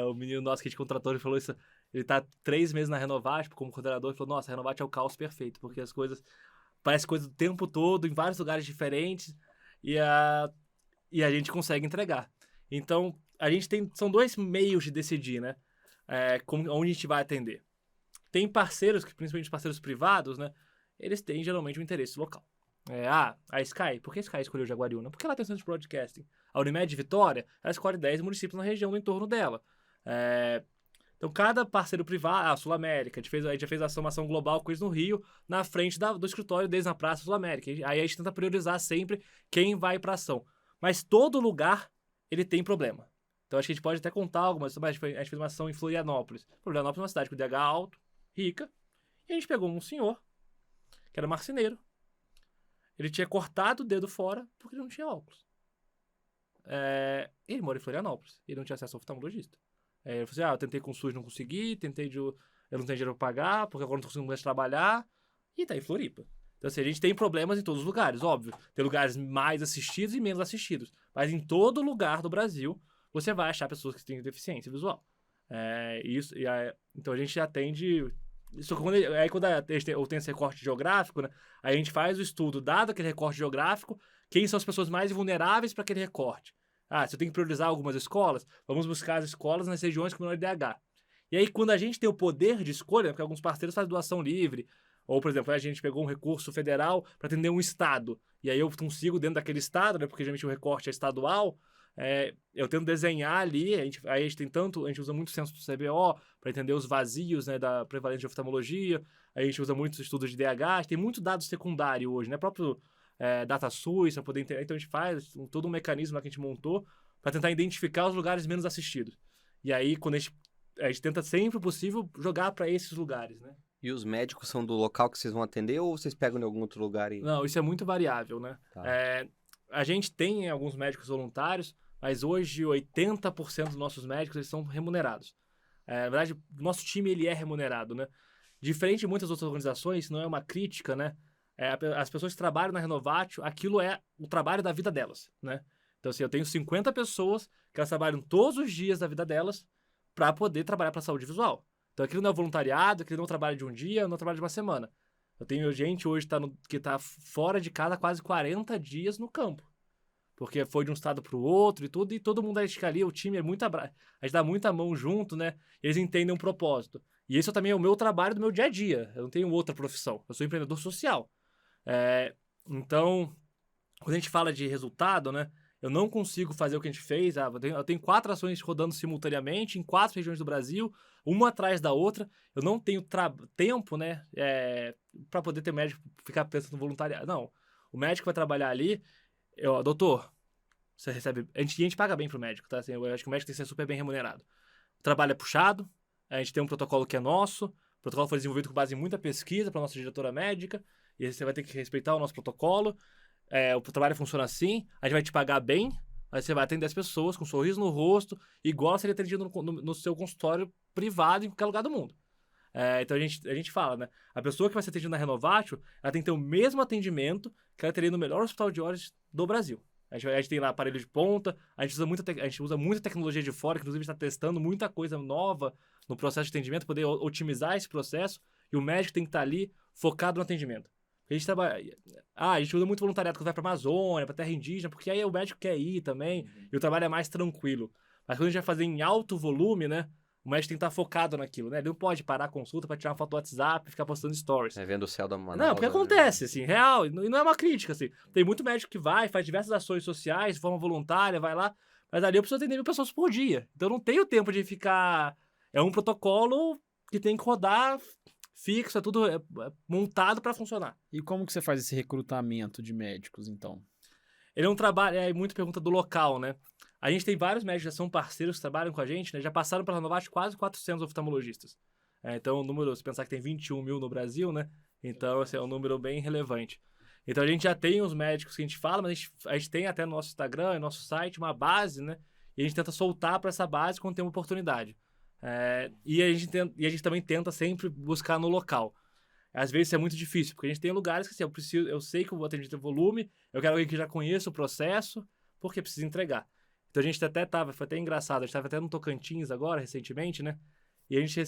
O menino nosso que a gente contratou, ele falou isso, ele tá 3 meses na Renovate como coordenador, ele falou, nossa, a Renovate é o caos perfeito, porque as coisas, parece coisa do tempo todo, em vários lugares diferentes, e a gente consegue entregar. Então, são 2 meios de decidir, né? Onde a gente vai atender. Tem parceiros, principalmente parceiros privados, né? Eles têm geralmente um interesse local. A Sky, por que a Sky escolheu Jaguariúna? Porque ela tem centro de broadcasting. A Unimed de Vitória, ela escolhe 10 municípios na região do entorno dela. Então, cada parceiro privado, a Sul América, a gente já fez uma ação global com isso no Rio, na frente do escritório deles na Praça Sul América. Aí a gente tenta priorizar sempre quem vai para ação. Mas todo lugar, ele tem problema. Então, acho que a gente pode até contar algumas, mas a gente fez uma ação em Florianópolis. Florianópolis é uma cidade com DH alto, rica, e a gente pegou um senhor, que era marceneiro. Ele tinha cortado o dedo fora porque ele não tinha óculos. Ele mora em Florianópolis. Ele não tinha acesso ao oftalmologista. Ele falou assim, eu tentei com o SUS, não consegui. Eu não tenho dinheiro pra pagar, porque agora não tô conseguindo mais trabalhar. E tá em Floripa. Então, assim, a gente tem problemas em todos os lugares, óbvio. Tem lugares mais assistidos e menos assistidos. Mas em todo lugar do Brasil, você vai achar pessoas que têm deficiência visual. Então, a gente atende... quando eu tenho esse recorte geográfico, né? Aí a gente faz o estudo, dado aquele recorte geográfico, quem são as pessoas mais vulneráveis para aquele recorte. Se eu tenho que priorizar algumas escolas, vamos buscar as escolas nas regiões com menor IDH. E aí, quando a gente tem o poder de escolha, porque alguns parceiros fazem doação livre, ou, por exemplo, a gente pegou um recurso federal para atender um estado, e aí eu consigo, dentro daquele estado, né? Porque geralmente o recorte é estadual, eu tento desenhar ali, a gente usa muito o censo do CBO para entender os vazios, né, da prevalência de oftalmologia, a gente usa muitos estudos de DH, tem muito dado secundário hoje, né, próprio DataSUS, para poder entender, então a gente faz todo um mecanismo lá que a gente montou para tentar identificar os lugares menos assistidos. E aí, quando a gente tenta sempre possível jogar para esses lugares, né. E os médicos são do local que vocês vão atender ou vocês pegam em algum outro lugar? Não, isso é muito variável, né. Tá. A gente tem alguns médicos voluntários, mas hoje 80% dos nossos médicos eles são remunerados. Na verdade, o nosso time ele é remunerado, né? Diferente de muitas outras organizações, não é uma crítica, né? As pessoas que trabalham na Renovatio, aquilo é o trabalho da vida delas, né? Então, assim, eu tenho 50 pessoas que elas trabalham todos os dias da vida delas para poder trabalhar para a saúde visual. Então, aquilo não é voluntariado, aquilo não é um trabalho de um dia, não é um trabalho de uma semana. Eu tenho gente hoje que está fora de casa quase 40 dias no campo. Porque foi de um estado para o outro e tudo, e todo mundo fica ali, o time é muito a gente dá muita mão junto, né? Eles entendem um propósito. E esse também é o meu trabalho do meu dia a dia. Eu não tenho outra profissão. Eu sou empreendedor social. Então, quando a gente fala de resultado, né? Eu não consigo fazer o que a gente fez. Eu tenho 4 ações rodando simultaneamente em 4 regiões do Brasil, uma atrás da outra. Eu não tenho tempo, né? Para poder ter médico ficar pensando no voluntariado. Não. O médico vai trabalhar ali. Doutor, você recebe... A gente paga bem pro médico, tá? Assim, eu acho que o médico tem que ser super bem remunerado. O trabalho é puxado, a gente tem um protocolo que é nosso, o protocolo foi desenvolvido com base em muita pesquisa para nossa diretora médica, e você vai ter que respeitar o nosso protocolo. O trabalho funciona assim, a gente vai te pagar bem, mas você vai atender as pessoas com um sorriso no rosto, igual seria atendido no seu consultório privado em qualquer lugar do mundo. Então a gente fala, né? A pessoa que vai ser atendida na Renovatio, ela tem que ter o mesmo atendimento que ela teria no melhor hospital de olhos do Brasil. A gente tem lá aparelho de ponta, a gente usa muita tecnologia de fora, que inclusive está testando muita coisa nova no processo de atendimento, poder otimizar esse processo, e o médico tem que estar ali focado no atendimento. A gente trabalha... a gente usa muito voluntariado quando vai pra Amazônia, pra terra indígena, porque aí o médico quer ir também, e o trabalho é mais tranquilo. Mas quando a gente vai fazer em alto volume, né? O médico tem que estar focado naquilo, né? Ele não pode parar a consulta pra tirar uma foto do WhatsApp e ficar postando stories. Vendo o céu da Manaus. Não, porque acontece, assim, real, e não é uma crítica, assim. Tem muito médico que vai, faz diversas ações sociais, de forma voluntária, vai lá, mas ali eu preciso atender 1.000 pessoas por dia. Então eu não tenho tempo de ficar... É um protocolo que tem que rodar fixo, é tudo montado pra funcionar. E como que você faz esse recrutamento de médicos, então? Ele é um trabalho, é muito pergunta do local, né? A gente tem vários médicos que já são parceiros que trabalham com a gente, né? Já passaram pela Renovatio quase 400 oftalmologistas. Então, o número, se pensar que tem 21 mil no Brasil, né? Então, esse é um número bem relevante. Então, a gente já tem os médicos que a gente fala, mas a gente tem até no nosso Instagram e nosso site uma base, né? E a gente tenta soltar para essa base quando tem uma oportunidade. E a gente também tenta sempre buscar no local. Às vezes é muito difícil, porque a gente tem lugares que assim, eu sei que o atendimento tem volume, eu quero alguém que já conheça o processo, porque precisa entregar. Então a gente foi até engraçado, a gente estava até no Tocantins agora, recentemente, né? E a gente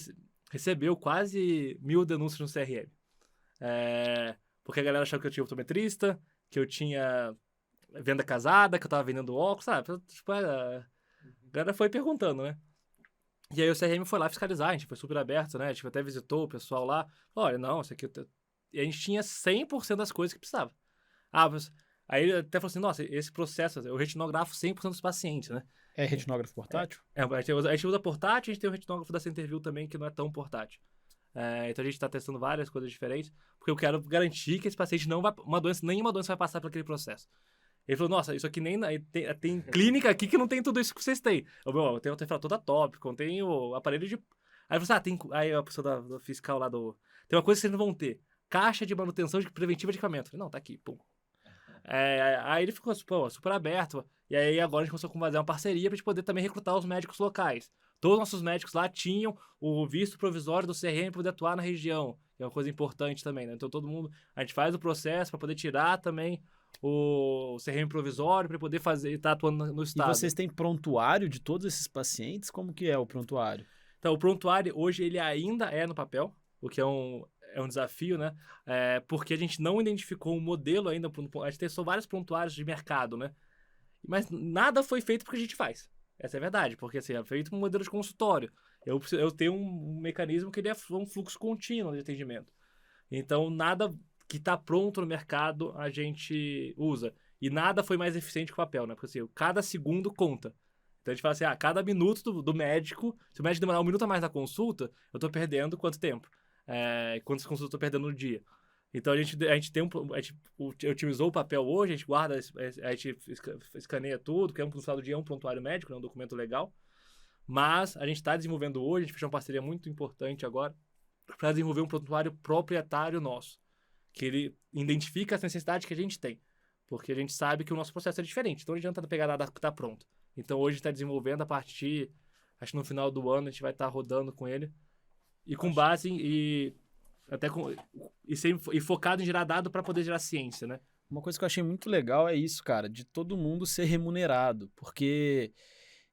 recebeu quase 1.000 denúncias no CRM. Porque a galera achava que eu tinha optometrista, que eu tinha venda casada, que eu tava vendendo óculos, sabe? Tipo, a galera foi perguntando, né? E aí o CRM foi lá fiscalizar, a gente foi super aberto, né? A gente até visitou o pessoal lá. Olha, não, isso aqui... E a gente tinha 100% das coisas que precisava. Aí ele até falou assim, nossa, esse processo, eu retinografo 100% dos pacientes, né? É retinógrafo portátil? A gente usa portátil, a gente tem o retinógrafo da Centerville também, que não é tão portátil. Então a gente está testando várias coisas diferentes, porque eu quero garantir que esse paciente não vai... Nenhuma doença vai passar por aquele processo. Ele falou, nossa, isso aqui nem... Tem clínica aqui que não tem tudo isso que vocês têm. Eu tenho o refrator atópico, eu tenho o aparelho de... Aí ele falou assim, aí a pessoa do fiscal lá do... Tem uma coisa que vocês não vão ter. Caixa de manutenção preventiva de equipamento. Eu falei, não, tá aqui, pum. Aí ele ficou super aberto. E aí agora a gente começou a fazer uma parceria pra gente poder também recrutar os médicos locais. Todos os nossos médicos lá tinham o visto provisório do CRM para poder atuar na região. Que é uma coisa importante também, né? Então todo mundo... A gente faz o processo para poder tirar também o CRM provisório para poder estar atuando no estado. E vocês têm prontuário de todos esses pacientes? Como que é o prontuário? Então, o prontuário hoje ele ainda é no papel, o que é um desafio, né? Porque a gente não identificou um modelo ainda. A gente testou vários prontuários de mercado, né? Mas nada foi feito porque a gente faz. Essa é a verdade, porque assim, é feito um modelo de consultório. Eu tenho um mecanismo que ele é um fluxo contínuo de atendimento. Então, nada que está pronto no mercado a gente usa. E nada foi mais eficiente que o papel, né? Porque assim, cada segundo conta. Então a gente fala assim, cada minuto do médico, se o médico demorar 1 minuto a mais na consulta, eu estou perdendo quanto tempo? Quantas consultas eu estou perdendo no dia? Então a gente otimizou o papel hoje, a gente guarda, a gente escaneia tudo, que no final do dia é um prontuário médico, né, um documento legal. Mas a gente está desenvolvendo hoje, a gente fechou uma parceria muito importante agora, para desenvolver um prontuário proprietário nosso, que ele identifica as necessidades que a gente tem. Porque a gente sabe que o nosso processo é diferente, então não adianta pegar nada que está pronto. Então hoje a gente está desenvolvendo a partir, acho que no final do ano a gente vai estar rodando com ele, e com base e focado em gerar dado para poder gerar ciência, né? Uma coisa que eu achei muito legal é isso, cara, de todo mundo ser remunerado, porque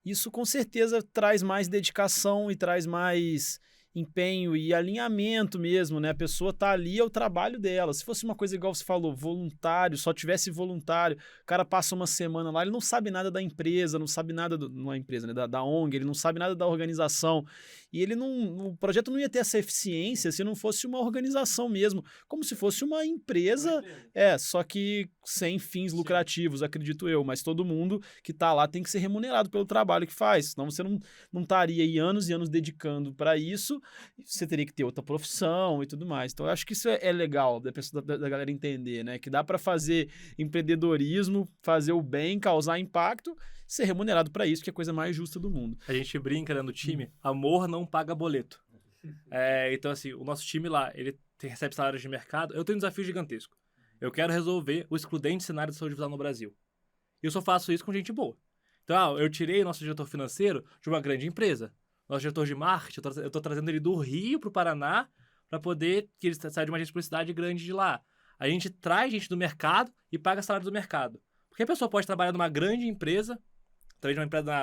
isso com certeza traz mais dedicação e traz mais empenho e alinhamento mesmo, né? A pessoa tá ali, é o trabalho dela. Se fosse uma coisa igual você falou, voluntário, só tivesse voluntário, o cara passa uma semana lá, ele não sabe nada da empresa, não sabe nada não é empresa, né? Da ONG, ele não sabe nada da organização. E ele não, o projeto não ia ter essa eficiência se não fosse uma organização mesmo, como se fosse uma empresa, só que sem fins lucrativos, acredito eu, mas todo mundo que tá lá tem que ser remunerado pelo trabalho que faz, senão você não estaria aí anos e anos dedicando para isso, você teria que ter outra profissão e tudo mais. Então eu acho que isso é legal da galera entender, né, que dá para fazer empreendedorismo, fazer o bem, causar impacto, ser remunerado para isso, que é a coisa mais justa do mundo. A gente brinca, né, no time, amor não paga boleto. Então, assim, o nosso time lá, ele recebe salários de mercado. Eu tenho um desafio gigantesco. Eu quero resolver o excludente cenário de saúde visual no Brasil. E eu só faço isso com gente boa. Então, eu tirei nosso diretor financeiro de uma grande empresa. Nosso diretor de marketing, eu tô trazendo ele do Rio pro Paraná para poder que ele saia de uma agência de publicidade grande de lá. A gente traz gente do mercado e paga salário do mercado. Porque a pessoa pode trabalhar numa grande empresa, talvez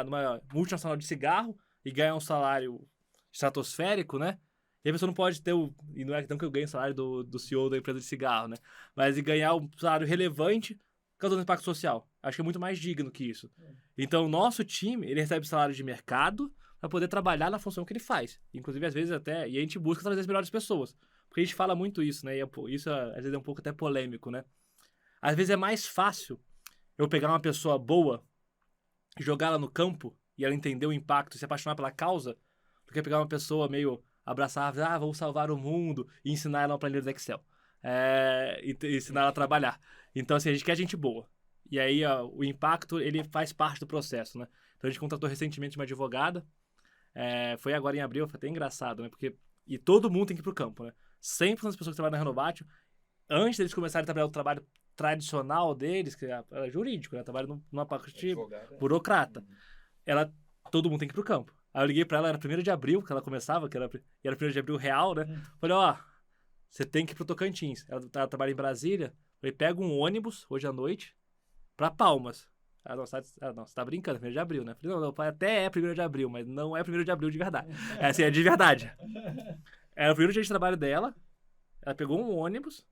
numa multinacional de cigarro, e ganhar um salário estratosférico, né? E a pessoa não pode ter e não é tão que eu ganho o salário do CEO da empresa de cigarro, né? Mas ganhar um salário relevante causando impacto social. Acho que é muito mais digno que isso. Então, o nosso time, ele recebe salário de mercado para poder trabalhar na função que ele faz. Inclusive, às vezes até... E a gente busca trazer as melhores pessoas. Porque a gente fala muito isso, né? E isso, às vezes, é um pouco até polêmico, né? Às vezes é mais fácil eu pegar uma pessoa boa, jogar ela no campo e ela entender o impacto e se apaixonar pela causa, do que pegar uma pessoa meio abraçar, vou salvar o mundo e ensinar ela uma planilha do Excel. E ensinar ela a trabalhar. Então, assim, a gente quer gente boa. E aí, o impacto, ele faz parte do processo, né? Então, a gente contratou recentemente uma advogada. Foi agora em abril, foi até engraçado, né? E todo mundo tem que ir pro campo, né? 100% das pessoas que trabalham na Renovatio, antes deles começarem a trabalhar o trabalho tradicional deles, que era jurídico, né? Trabalho numa parte burocrata. Todo mundo tem que ir pro campo. Aí eu liguei pra ela, era 1º de abril que ela começava, e era 1º de abril real, né? Falei, você tem que ir pro Tocantins. Ela trabalha em Brasília. Falei, pega um ônibus hoje à noite pra Palmas. Você tá brincando, 1º de abril, né? Falei, não, até é 1º de abril, mas não é 1º de abril de verdade. É de verdade. Era o primeiro dia de trabalho dela. Ela pegou um ônibus.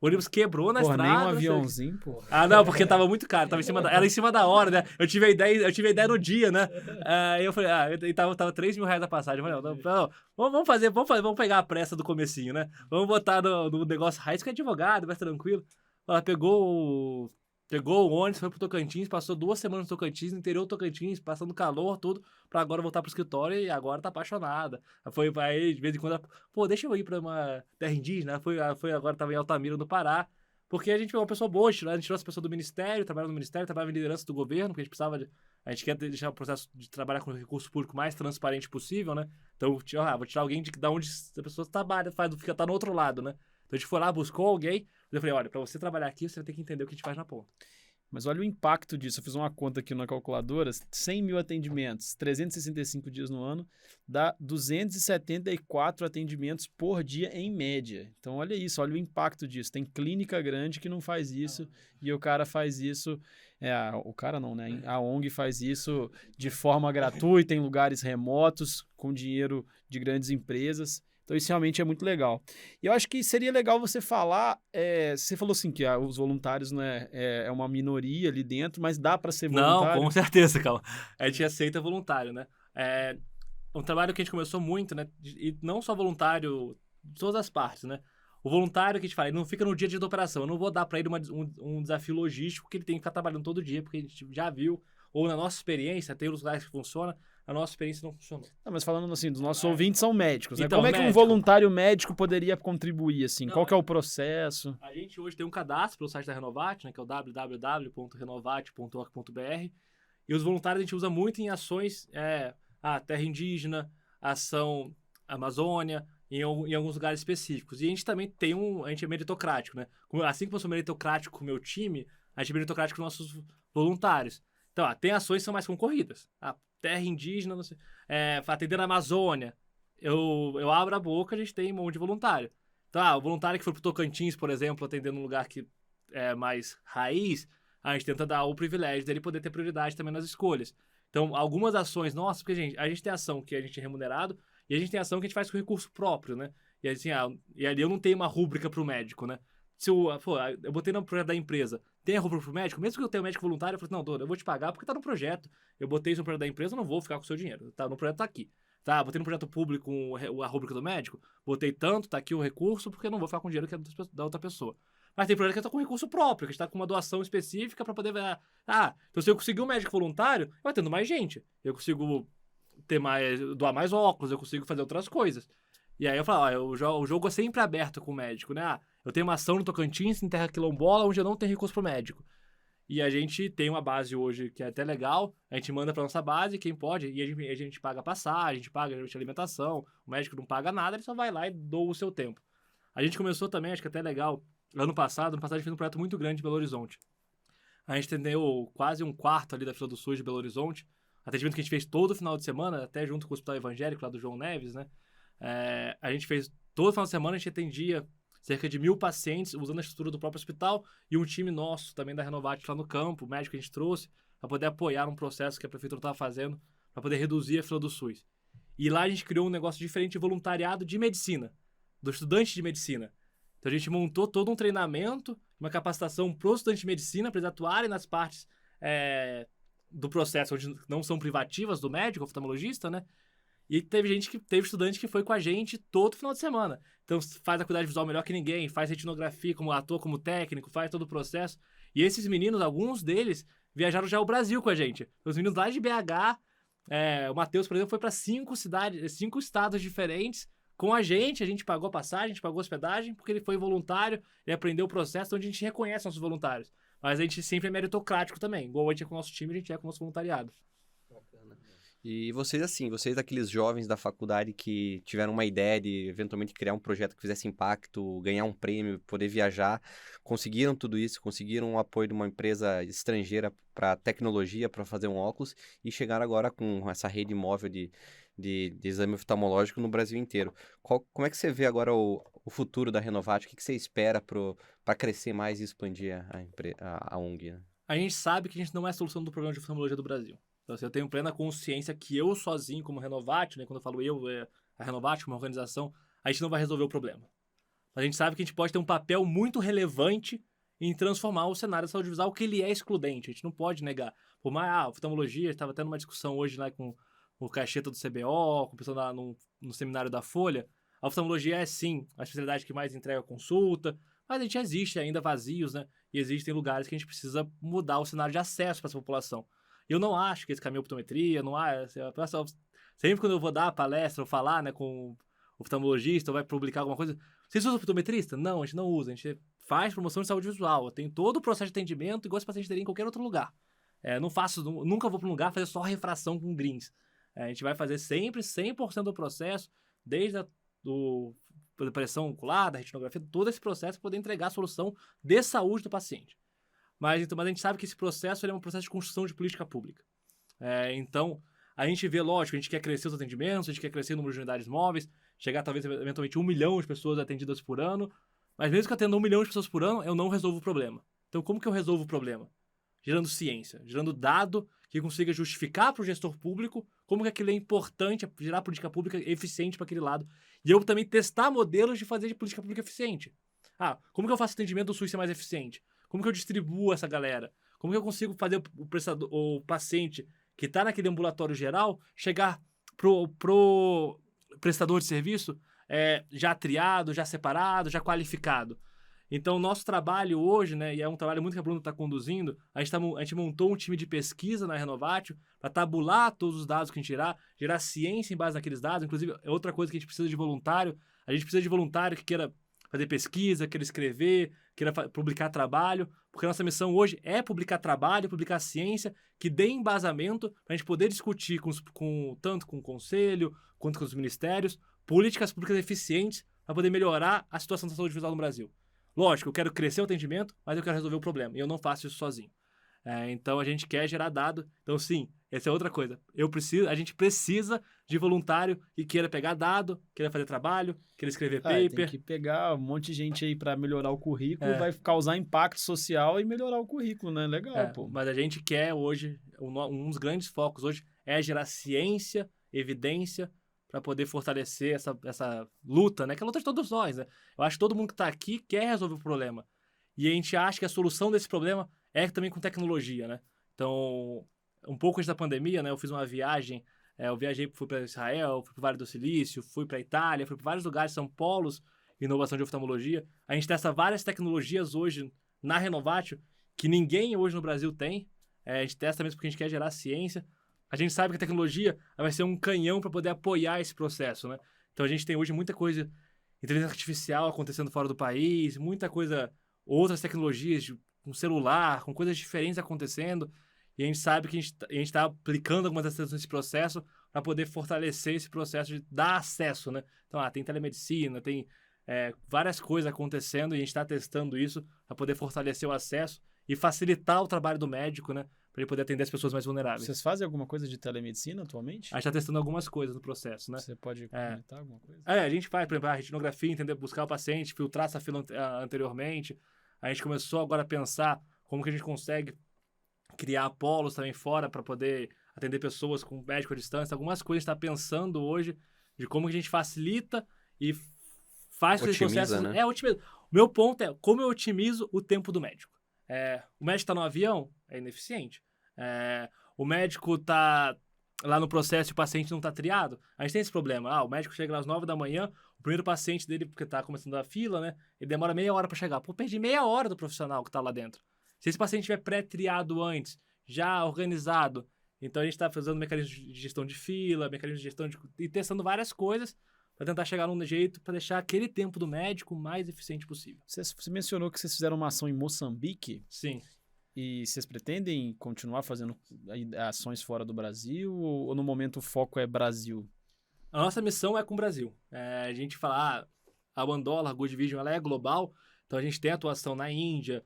O ônibus quebrou na estrada. Nem um aviãozinho, pô. Não, porque tava muito caro. Era em cima da hora, né? Eu tive a ideia no dia, né? Aí eu falei, e tava R$3.000 a passagem. Eu falei, não, vamos pegar a pressa do comecinho, né? Vamos botar no negócio raiz que é advogado, mais tranquilo. Ela pegou o ônibus, foi pro Tocantins, passou 2 semanas no Tocantins, no interior do Tocantins, passando calor, tudo, pra agora voltar pro escritório e agora tá apaixonada. Aí, de vez em quando, deixa eu ir pra uma terra indígena. Agora tava em Altamira, no Pará, porque a gente pegou uma pessoa boa, a gente tirou essa pessoa do ministério, trabalhava no ministério, trabalhava em liderança do governo, porque a gente quer deixar o processo de trabalhar com o recurso público mais transparente possível, né? Então, vou tirar alguém da onde a pessoa trabalha, tá no outro lado, né? Então a gente foi lá, buscou alguém. Eu falei, olha, pra você trabalhar aqui, você vai ter que entender o que a gente faz na ponta. Mas olha o impacto disso. Eu fiz uma conta aqui na calculadora, 100 mil atendimentos, 365 dias no ano, dá 274 atendimentos por dia em média. Então olha isso, olha o impacto disso. Tem clínica grande que não faz isso e o cara faz isso... o cara não, né? A ONG faz isso de forma gratuita, em lugares remotos, com dinheiro de grandes empresas. Então, isso realmente é muito legal. E eu acho que seria legal você falar... você falou assim que os voluntários, né, é uma minoria ali dentro, mas dá para ser voluntário? Não, com certeza, calma. A gente aceita voluntário, né? É um trabalho que a gente começou muito, né? E não só voluntário, de todas as partes, né? O voluntário que a gente fala, ele não fica no dia da operação. Eu não vou dar para ele um desafio logístico que ele tem que ficar trabalhando todo dia, porque a gente já viu, ou na nossa experiência, tem os lugares que funciona, a nossa experiência não funcionou. Mas falando assim, dos nossos ouvintes são médicos, né? Então, como é que um voluntário médico poderia contribuir, assim? Qual que é o processo? A gente hoje tem um cadastro pelo site da Renovatio, né? Que é o www.renovatio.org.br. E os voluntários a gente usa muito em ações, terra indígena, ação Amazônia, em alguns lugares específicos. E a gente também a gente é meritocrático, né? Assim como eu sou meritocrático com o meu time, a gente é meritocrático com nossos voluntários. Então, tem ações que são mais concorridas. Terra indígena, não sei, atender na Amazônia. Eu abro a boca, a gente tem um monte de voluntário. Então, o voluntário que foi pro Tocantins, por exemplo, atendendo num lugar que é mais raiz, a gente tenta dar o privilégio dele poder ter prioridade também nas escolhas. Então, algumas ações nossas, porque a gente tem ação que a gente é remunerado e a gente tem ação que a gente faz com recurso próprio, né? E assim, e ali eu não tenho uma rúbrica pro médico, né? Se eu botei no projeto da empresa, tem a rúbrica pro médico, mesmo que eu tenha um médico voluntário, eu falei, não, Dona, eu vou te pagar porque tá no projeto. Eu botei isso no projeto da empresa, eu não vou ficar com o seu dinheiro. Tá, no projeto tá aqui. Tá, botei no projeto público a rúbrica do médico, botei tanto, tá aqui o recurso, porque eu não vou ficar com o dinheiro que é da outra pessoa. Mas tem projeto que eu tô com recurso próprio, que a gente tá com uma doação específica pra poder ver. Então se eu conseguir um médico voluntário, eu atendo mais gente. Eu consigo doar mais óculos, eu consigo fazer outras coisas. E aí eu falo, o jogo é sempre aberto com o médico, né? Eu tenho uma ação no Tocantins, em terra quilombola, onde eu não tenho recurso pro médico. E a gente tem uma base hoje que é até legal, a gente manda pra nossa base, quem pode, e a gente paga passagem, a gente paga alimentação, o médico não paga nada, ele só vai lá e doa o seu tempo. A gente começou também, acho que até legal, ano passado a gente fez um projeto muito grande em Belo Horizonte. A gente atendeu quase um quarto ali da fila do SUS de Belo Horizonte, atendimento que a gente fez todo final de semana, até junto com o Hospital Evangélico lá do João Neves, né? A gente fez todo final de semana, a gente atendia cerca de 1.000 pacientes usando a estrutura do próprio hospital e um time nosso também da Renovatio lá no campo, o médico que a gente trouxe, para poder apoiar um processo que a prefeitura estava fazendo, para poder reduzir a fila do SUS. E lá a gente criou um negócio diferente de voluntariado de medicina, do estudante de medicina. Então a gente montou todo um treinamento, uma capacitação para os estudantes de medicina, para eles atuarem nas partes do processo onde não são privativas do médico, oftalmologista, né? E teve estudante que foi com a gente todo final de semana. Então faz a acuidade visual melhor que ninguém, faz retinografia como ator, como técnico, faz todo o processo. E esses meninos, alguns deles, viajaram já ao Brasil com a gente. Os meninos lá de BH, o Matheus, por exemplo, foi para 5 estados diferentes com a gente pagou a passagem, a gente pagou a hospedagem, porque ele foi voluntário, ele aprendeu o processo, então a gente reconhece nossos voluntários. Mas a gente sempre é meritocrático também. Igual a gente é com o nosso time, a gente é com o nosso voluntariado. Bacana. E vocês, aqueles jovens da faculdade que tiveram uma ideia de eventualmente criar um projeto que fizesse impacto, ganhar um prêmio, poder viajar, conseguiram tudo isso, conseguiram o apoio de uma empresa estrangeira para tecnologia, para fazer um óculos e chegaram agora com essa rede móvel de exame oftalmológico no Brasil inteiro. Como é que você vê agora o futuro da Renovatio? O que você espera para crescer mais e expandir a ONG? Né? A gente sabe que a gente não é a solução do problema de oftalmologia do Brasil. Então, assim, eu tenho plena consciência que eu sozinho, como Renovatio, né, quando eu falo a Renovatio como organização, a gente não vai resolver o problema. Mas a gente sabe que a gente pode ter um papel muito relevante em transformar o cenário da saúde visual, que ele é excludente, a gente não pode negar. Por mais, a oftalmologia, estava tendo uma discussão hoje lá com o Cacheta do CBO, com o pessoal no seminário da Folha, a oftalmologia é sim a especialidade que mais entrega consulta, mas a gente existe ainda vazios, né? E existem lugares que a gente precisa mudar o cenário de acesso para essa população. Eu não acho que esse caminho é optometria, não há. Sempre quando eu vou dar palestra ou falar, né, com o oftalmologista ou vai publicar alguma coisa, vocês usam optometrista? Não, a gente não usa, a gente faz promoção de saúde visual, tem todo o processo de atendimento igual esse paciente teria em qualquer outro lugar. Nunca vou para um lugar fazer só refração com greens. A gente vai fazer sempre 100% do processo, desde a pressão ocular, da retinografia, todo esse processo para poder entregar a solução de saúde do paciente. Mas a gente sabe que esse processo é um processo de construção de política pública. Então, a gente vê, lógico, a gente quer crescer os atendimentos, a gente quer crescer o número de unidades móveis, chegar talvez eventualmente 1 milhão de pessoas atendidas por ano, mas mesmo que eu atenda 1 milhão de pessoas por ano, eu não resolvo o problema. Então, como que eu resolvo o problema? Gerando ciência, gerando dado que consiga justificar para o gestor público como que aquilo é importante, gerar política pública eficiente para aquele lado. E eu também testar modelos de fazer de política pública eficiente. Como que eu faço atendimento do SUS ser mais eficiente? Como que eu distribuo essa galera? Como que eu consigo fazer o paciente que está naquele ambulatório geral chegar pro prestador de serviço já triado, já separado, já qualificado? Então, nosso trabalho hoje, né, e é um trabalho muito que a Bruna está conduzindo, a gente montou um time de pesquisa na Renovatio para tabular todos os dados que a gente gerar ciência em base naqueles dados. Inclusive, é outra coisa que a gente precisa de voluntário. A gente precisa de voluntário que queira fazer pesquisa, queira escrever, queira publicar trabalho, porque a nossa missão hoje é publicar trabalho, publicar ciência, que dê embasamento para a gente poder discutir tanto com o Conselho, quanto com os ministérios, políticas públicas eficientes para poder melhorar a situação da saúde visual no Brasil. Lógico, eu quero crescer o atendimento, mas eu quero resolver o problema, e eu não faço isso sozinho. Então, a gente quer gerar dado. Então, sim, essa é outra coisa. A gente precisa de voluntário que queira pegar dado, queira fazer trabalho, queira escrever paper. Tem que pegar um monte de gente aí para melhorar o currículo, vai causar impacto social e melhorar o currículo, né? Legal, pô. Mas a gente quer hoje, um dos grandes focos hoje é gerar ciência, evidência, para poder fortalecer essa luta, né? Que é a luta de todos nós, né? Eu acho que todo mundo que está aqui quer resolver o problema. E a gente acha que a solução desse problema é também com tecnologia, né? Então, um pouco antes da pandemia, né? Eu fiz uma viagem, fui para Israel, fui para o Vale do Silício, fui para Itália, fui para vários lugares, são polos de inovação de oftalmologia. A gente testa várias tecnologias hoje na Renovatio que ninguém hoje no Brasil tem. A gente testa mesmo porque a gente quer gerar ciência. A gente sabe que a tecnologia vai ser um canhão para poder apoiar esse processo, né? Então a gente tem hoje muita coisa, inteligência artificial acontecendo fora do país, muita coisa, outras tecnologias com celular, com coisas diferentes acontecendo, e a gente sabe que a gente está aplicando algumas dessas nesse processo para poder fortalecer esse processo de dar acesso, né? Então, tem telemedicina, tem várias coisas acontecendo, e a gente está testando isso para poder fortalecer o acesso e facilitar o trabalho do médico, né? Para ele poder atender as pessoas mais vulneráveis. Vocês fazem alguma coisa de telemedicina atualmente? A gente está testando algumas coisas no processo, né? Você pode comentar alguma coisa? A gente faz, por exemplo, a retinografia, buscar o paciente, filtrar essa fila anteriormente. A gente começou agora a pensar como que a gente consegue criar polos também fora para poder atender pessoas com médico à distância, algumas coisas a gente está pensando hoje de como que a gente facilita e faz com que esse Otimiza, processo... né? Otimiza. O meu ponto é como eu otimizo o tempo do médico. O médico está no avião, é ineficiente. O médico está lá no processo e o paciente não está triado. A gente tem esse problema. O médico chega às 9 da manhã, o primeiro paciente dele, porque está começando a fila, né? Ele demora meia hora para chegar. Pô, perdi meia hora do profissional que está lá dentro. Se esse paciente tiver pré-triado antes, já organizado, então a gente está fazendo mecanismos de gestão de fila, mecanismos de gestão e testando várias coisas para tentar chegar num jeito para deixar aquele tempo do médico o mais eficiente possível. Você mencionou que vocês fizeram uma ação em Moçambique. Sim. E vocês pretendem continuar fazendo ações fora do Brasil ou no momento o foco é Brasil? A nossa missão é com o Brasil. A gente fala, a Andola, a Good Vision, ela é global, então a gente tem atuação na Índia,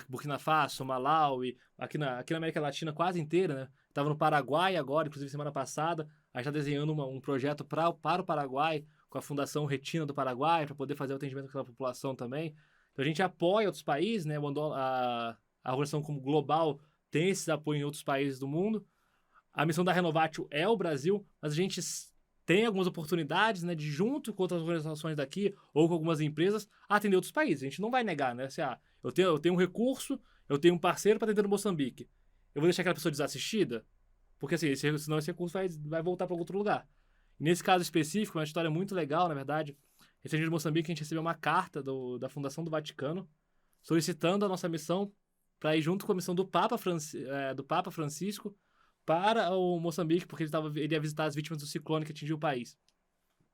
Burkina Faso, Malawi, aqui na América Latina quase inteira, né? Estava no Paraguai agora, inclusive semana passada, a gente está desenhando um projeto para o Paraguai, com a Fundação Retina do Paraguai, para poder fazer o atendimento daquela população também. Então a gente apoia outros países, né? A organização como global tem esses apoios em outros países do mundo. A missão da Renovatio é o Brasil, mas a gente tem algumas oportunidades, né, de junto com outras organizações daqui ou com algumas empresas atender outros países. A gente não vai negar, né? Assim, eu tenho um recurso, eu tenho um parceiro para atender no Moçambique. Eu vou deixar aquela pessoa desassistida? Porque assim, senão esse recurso vai voltar para outro lugar. Nesse caso específico, uma história muito legal, na verdade. Recentemente, no Moçambique, a gente recebeu uma carta da Fundação do Vaticano solicitando a nossa missão para ir junto com a missão do Papa Francisco para o Moçambique, porque ele ia visitar as vítimas do ciclone que atingiu o país.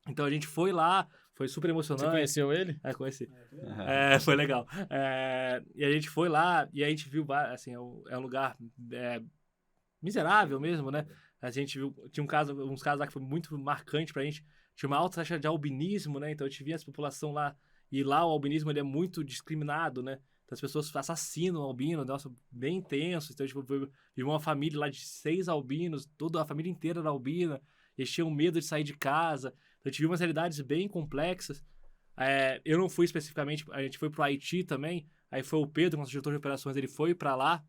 Então a gente foi lá, foi super emocionante. Você conheceu ele? Conheci. Foi legal. E a gente foi lá e a gente viu, assim, é um lugar miserável mesmo, né? A gente viu, tinha uns casos lá que foi muito marcante pra gente. Tinha uma alta taxa de albinismo, né? Então a gente via essa população lá, e lá o albinismo ele é muito discriminado, né? Então as pessoas assassinam o albino, nossa, bem intenso. Então, tipo, viu uma família lá de 6 albinos, toda a família inteira era albina, e eles tinham medo de sair de casa. Então, a gente viu umas realidades bem complexas. Eu não fui especificamente, a gente foi pro Haiti também, aí foi o Pedro, nosso diretor de operações, ele foi para lá,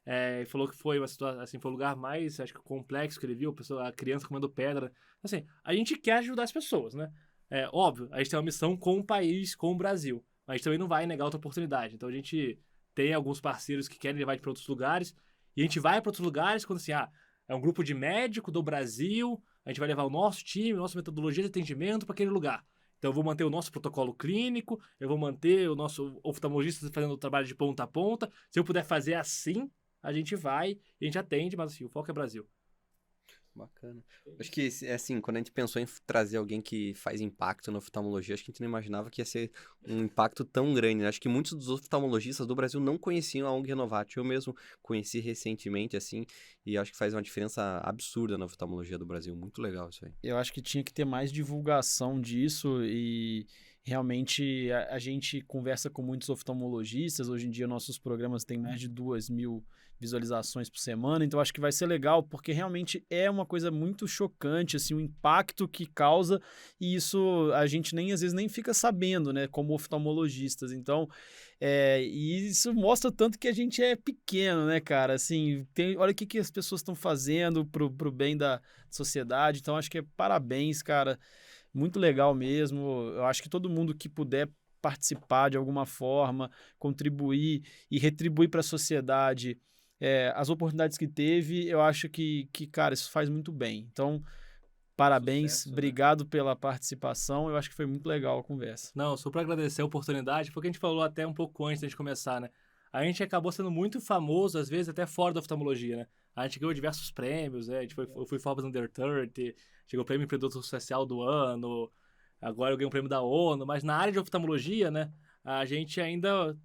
e falou que foi uma situação, assim, foi o lugar mais, acho que complexo que ele viu, a criança comendo pedra. Assim, a gente quer ajudar as pessoas, né? Óbvio, a gente tem uma missão com o país, com o Brasil, mas a gente também não vai negar outra oportunidade. Então a gente tem alguns parceiros que querem levar a gente para outros lugares, e a gente vai para outros lugares quando assim, é um grupo de médico do Brasil, a gente vai levar o nosso time, nossa metodologia de atendimento para aquele lugar. Então eu vou manter o nosso protocolo clínico, eu vou manter o nosso oftalmologista fazendo o trabalho de ponta a ponta. Se eu puder fazer assim, a gente vai e a gente atende, mas assim, o foco é Brasil. Bacana. Acho que, assim, quando a gente pensou em trazer alguém que faz impacto na oftalmologia, acho que a gente não imaginava que ia ser um impacto tão grande, né? Acho que muitos dos oftalmologistas do Brasil não conheciam a ONG Renovatio. Eu mesmo conheci recentemente, assim, e acho que faz uma diferença absurda na oftalmologia do Brasil. Muito legal isso aí. Eu acho que tinha que ter mais divulgação disso e realmente a gente conversa com muitos oftalmologistas. Hoje em dia nossos programas têm mais de 2.000 visualizações por semana, então acho que vai ser legal, porque realmente é uma coisa muito chocante, assim, o impacto que causa, e isso a gente às vezes nem fica sabendo, né, como oftalmologistas. Então, e isso mostra tanto que a gente é pequeno, né, cara, assim, olha o que as pessoas estão fazendo pro bem da sociedade. Então acho que parabéns, cara, muito legal mesmo. Eu acho que todo mundo que puder participar de alguma forma, contribuir e retribuir para a sociedade as oportunidades que teve, eu acho que, cara, isso faz muito bem. Então, parabéns, sucesso, obrigado, né, pela participação. Eu acho que foi muito legal a conversa. Não, só para agradecer a oportunidade, porque a gente falou até um pouco antes da gente começar, né? A gente acabou sendo muito famoso, às vezes, até fora da oftalmologia, né? A gente ganhou diversos prêmios, né? Eu fui Forbes Under 30, chegou o prêmio Empreendedor Social do Ano, agora eu ganhei um prêmio da ONU, mas na área de oftalmologia, né? A gente ainda,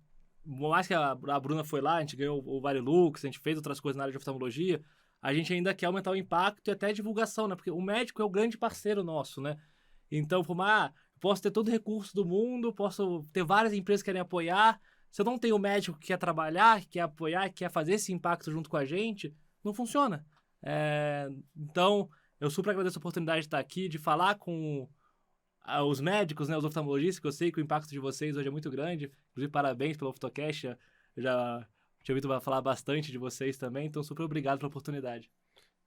mais que a Bruna foi lá, a gente ganhou o Varilux, a gente fez outras coisas na área de oftalmologia, a gente ainda quer aumentar o impacto e até a divulgação, né? Porque o médico é o grande parceiro nosso, né? Então, posso ter todo o recurso do mundo, posso ter várias empresas que querem apoiar. Se eu não tenho um médico que quer trabalhar, que quer apoiar, que quer fazer esse impacto junto com a gente, não funciona. Então, eu super agradeço a oportunidade de estar aqui, de falar com os médicos, né, os oftalmologistas, que eu sei que o impacto de vocês hoje é muito grande. Inclusive, parabéns pelo Oftocast. Eu já tinha ouvido falar bastante de vocês também, então super obrigado pela oportunidade.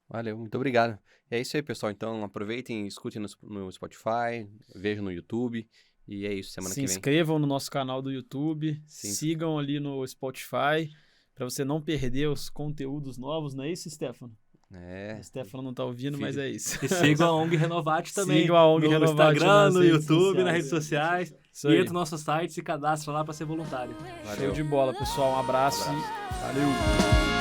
Valeu, muito obrigado. É isso aí, pessoal. Então, aproveitem, escutem no Spotify, vejam no YouTube. E é isso, semana Se que vem. inscrevam no nosso canal do YouTube, Sim. sigam ali no Spotify, para você não perder os conteúdos novos, não é isso, Stefano? É. O Stefano não tá ouvindo, mas é isso. E sigam a ONG Renovate também. Sigam a ONG no Renovate Instagram, nas no redes YouTube, sociais. nas redes sociais. Isso E aí. entra no nosso site, se cadastra lá para ser voluntário. Show de bola, pessoal. Um abraço. E valeu.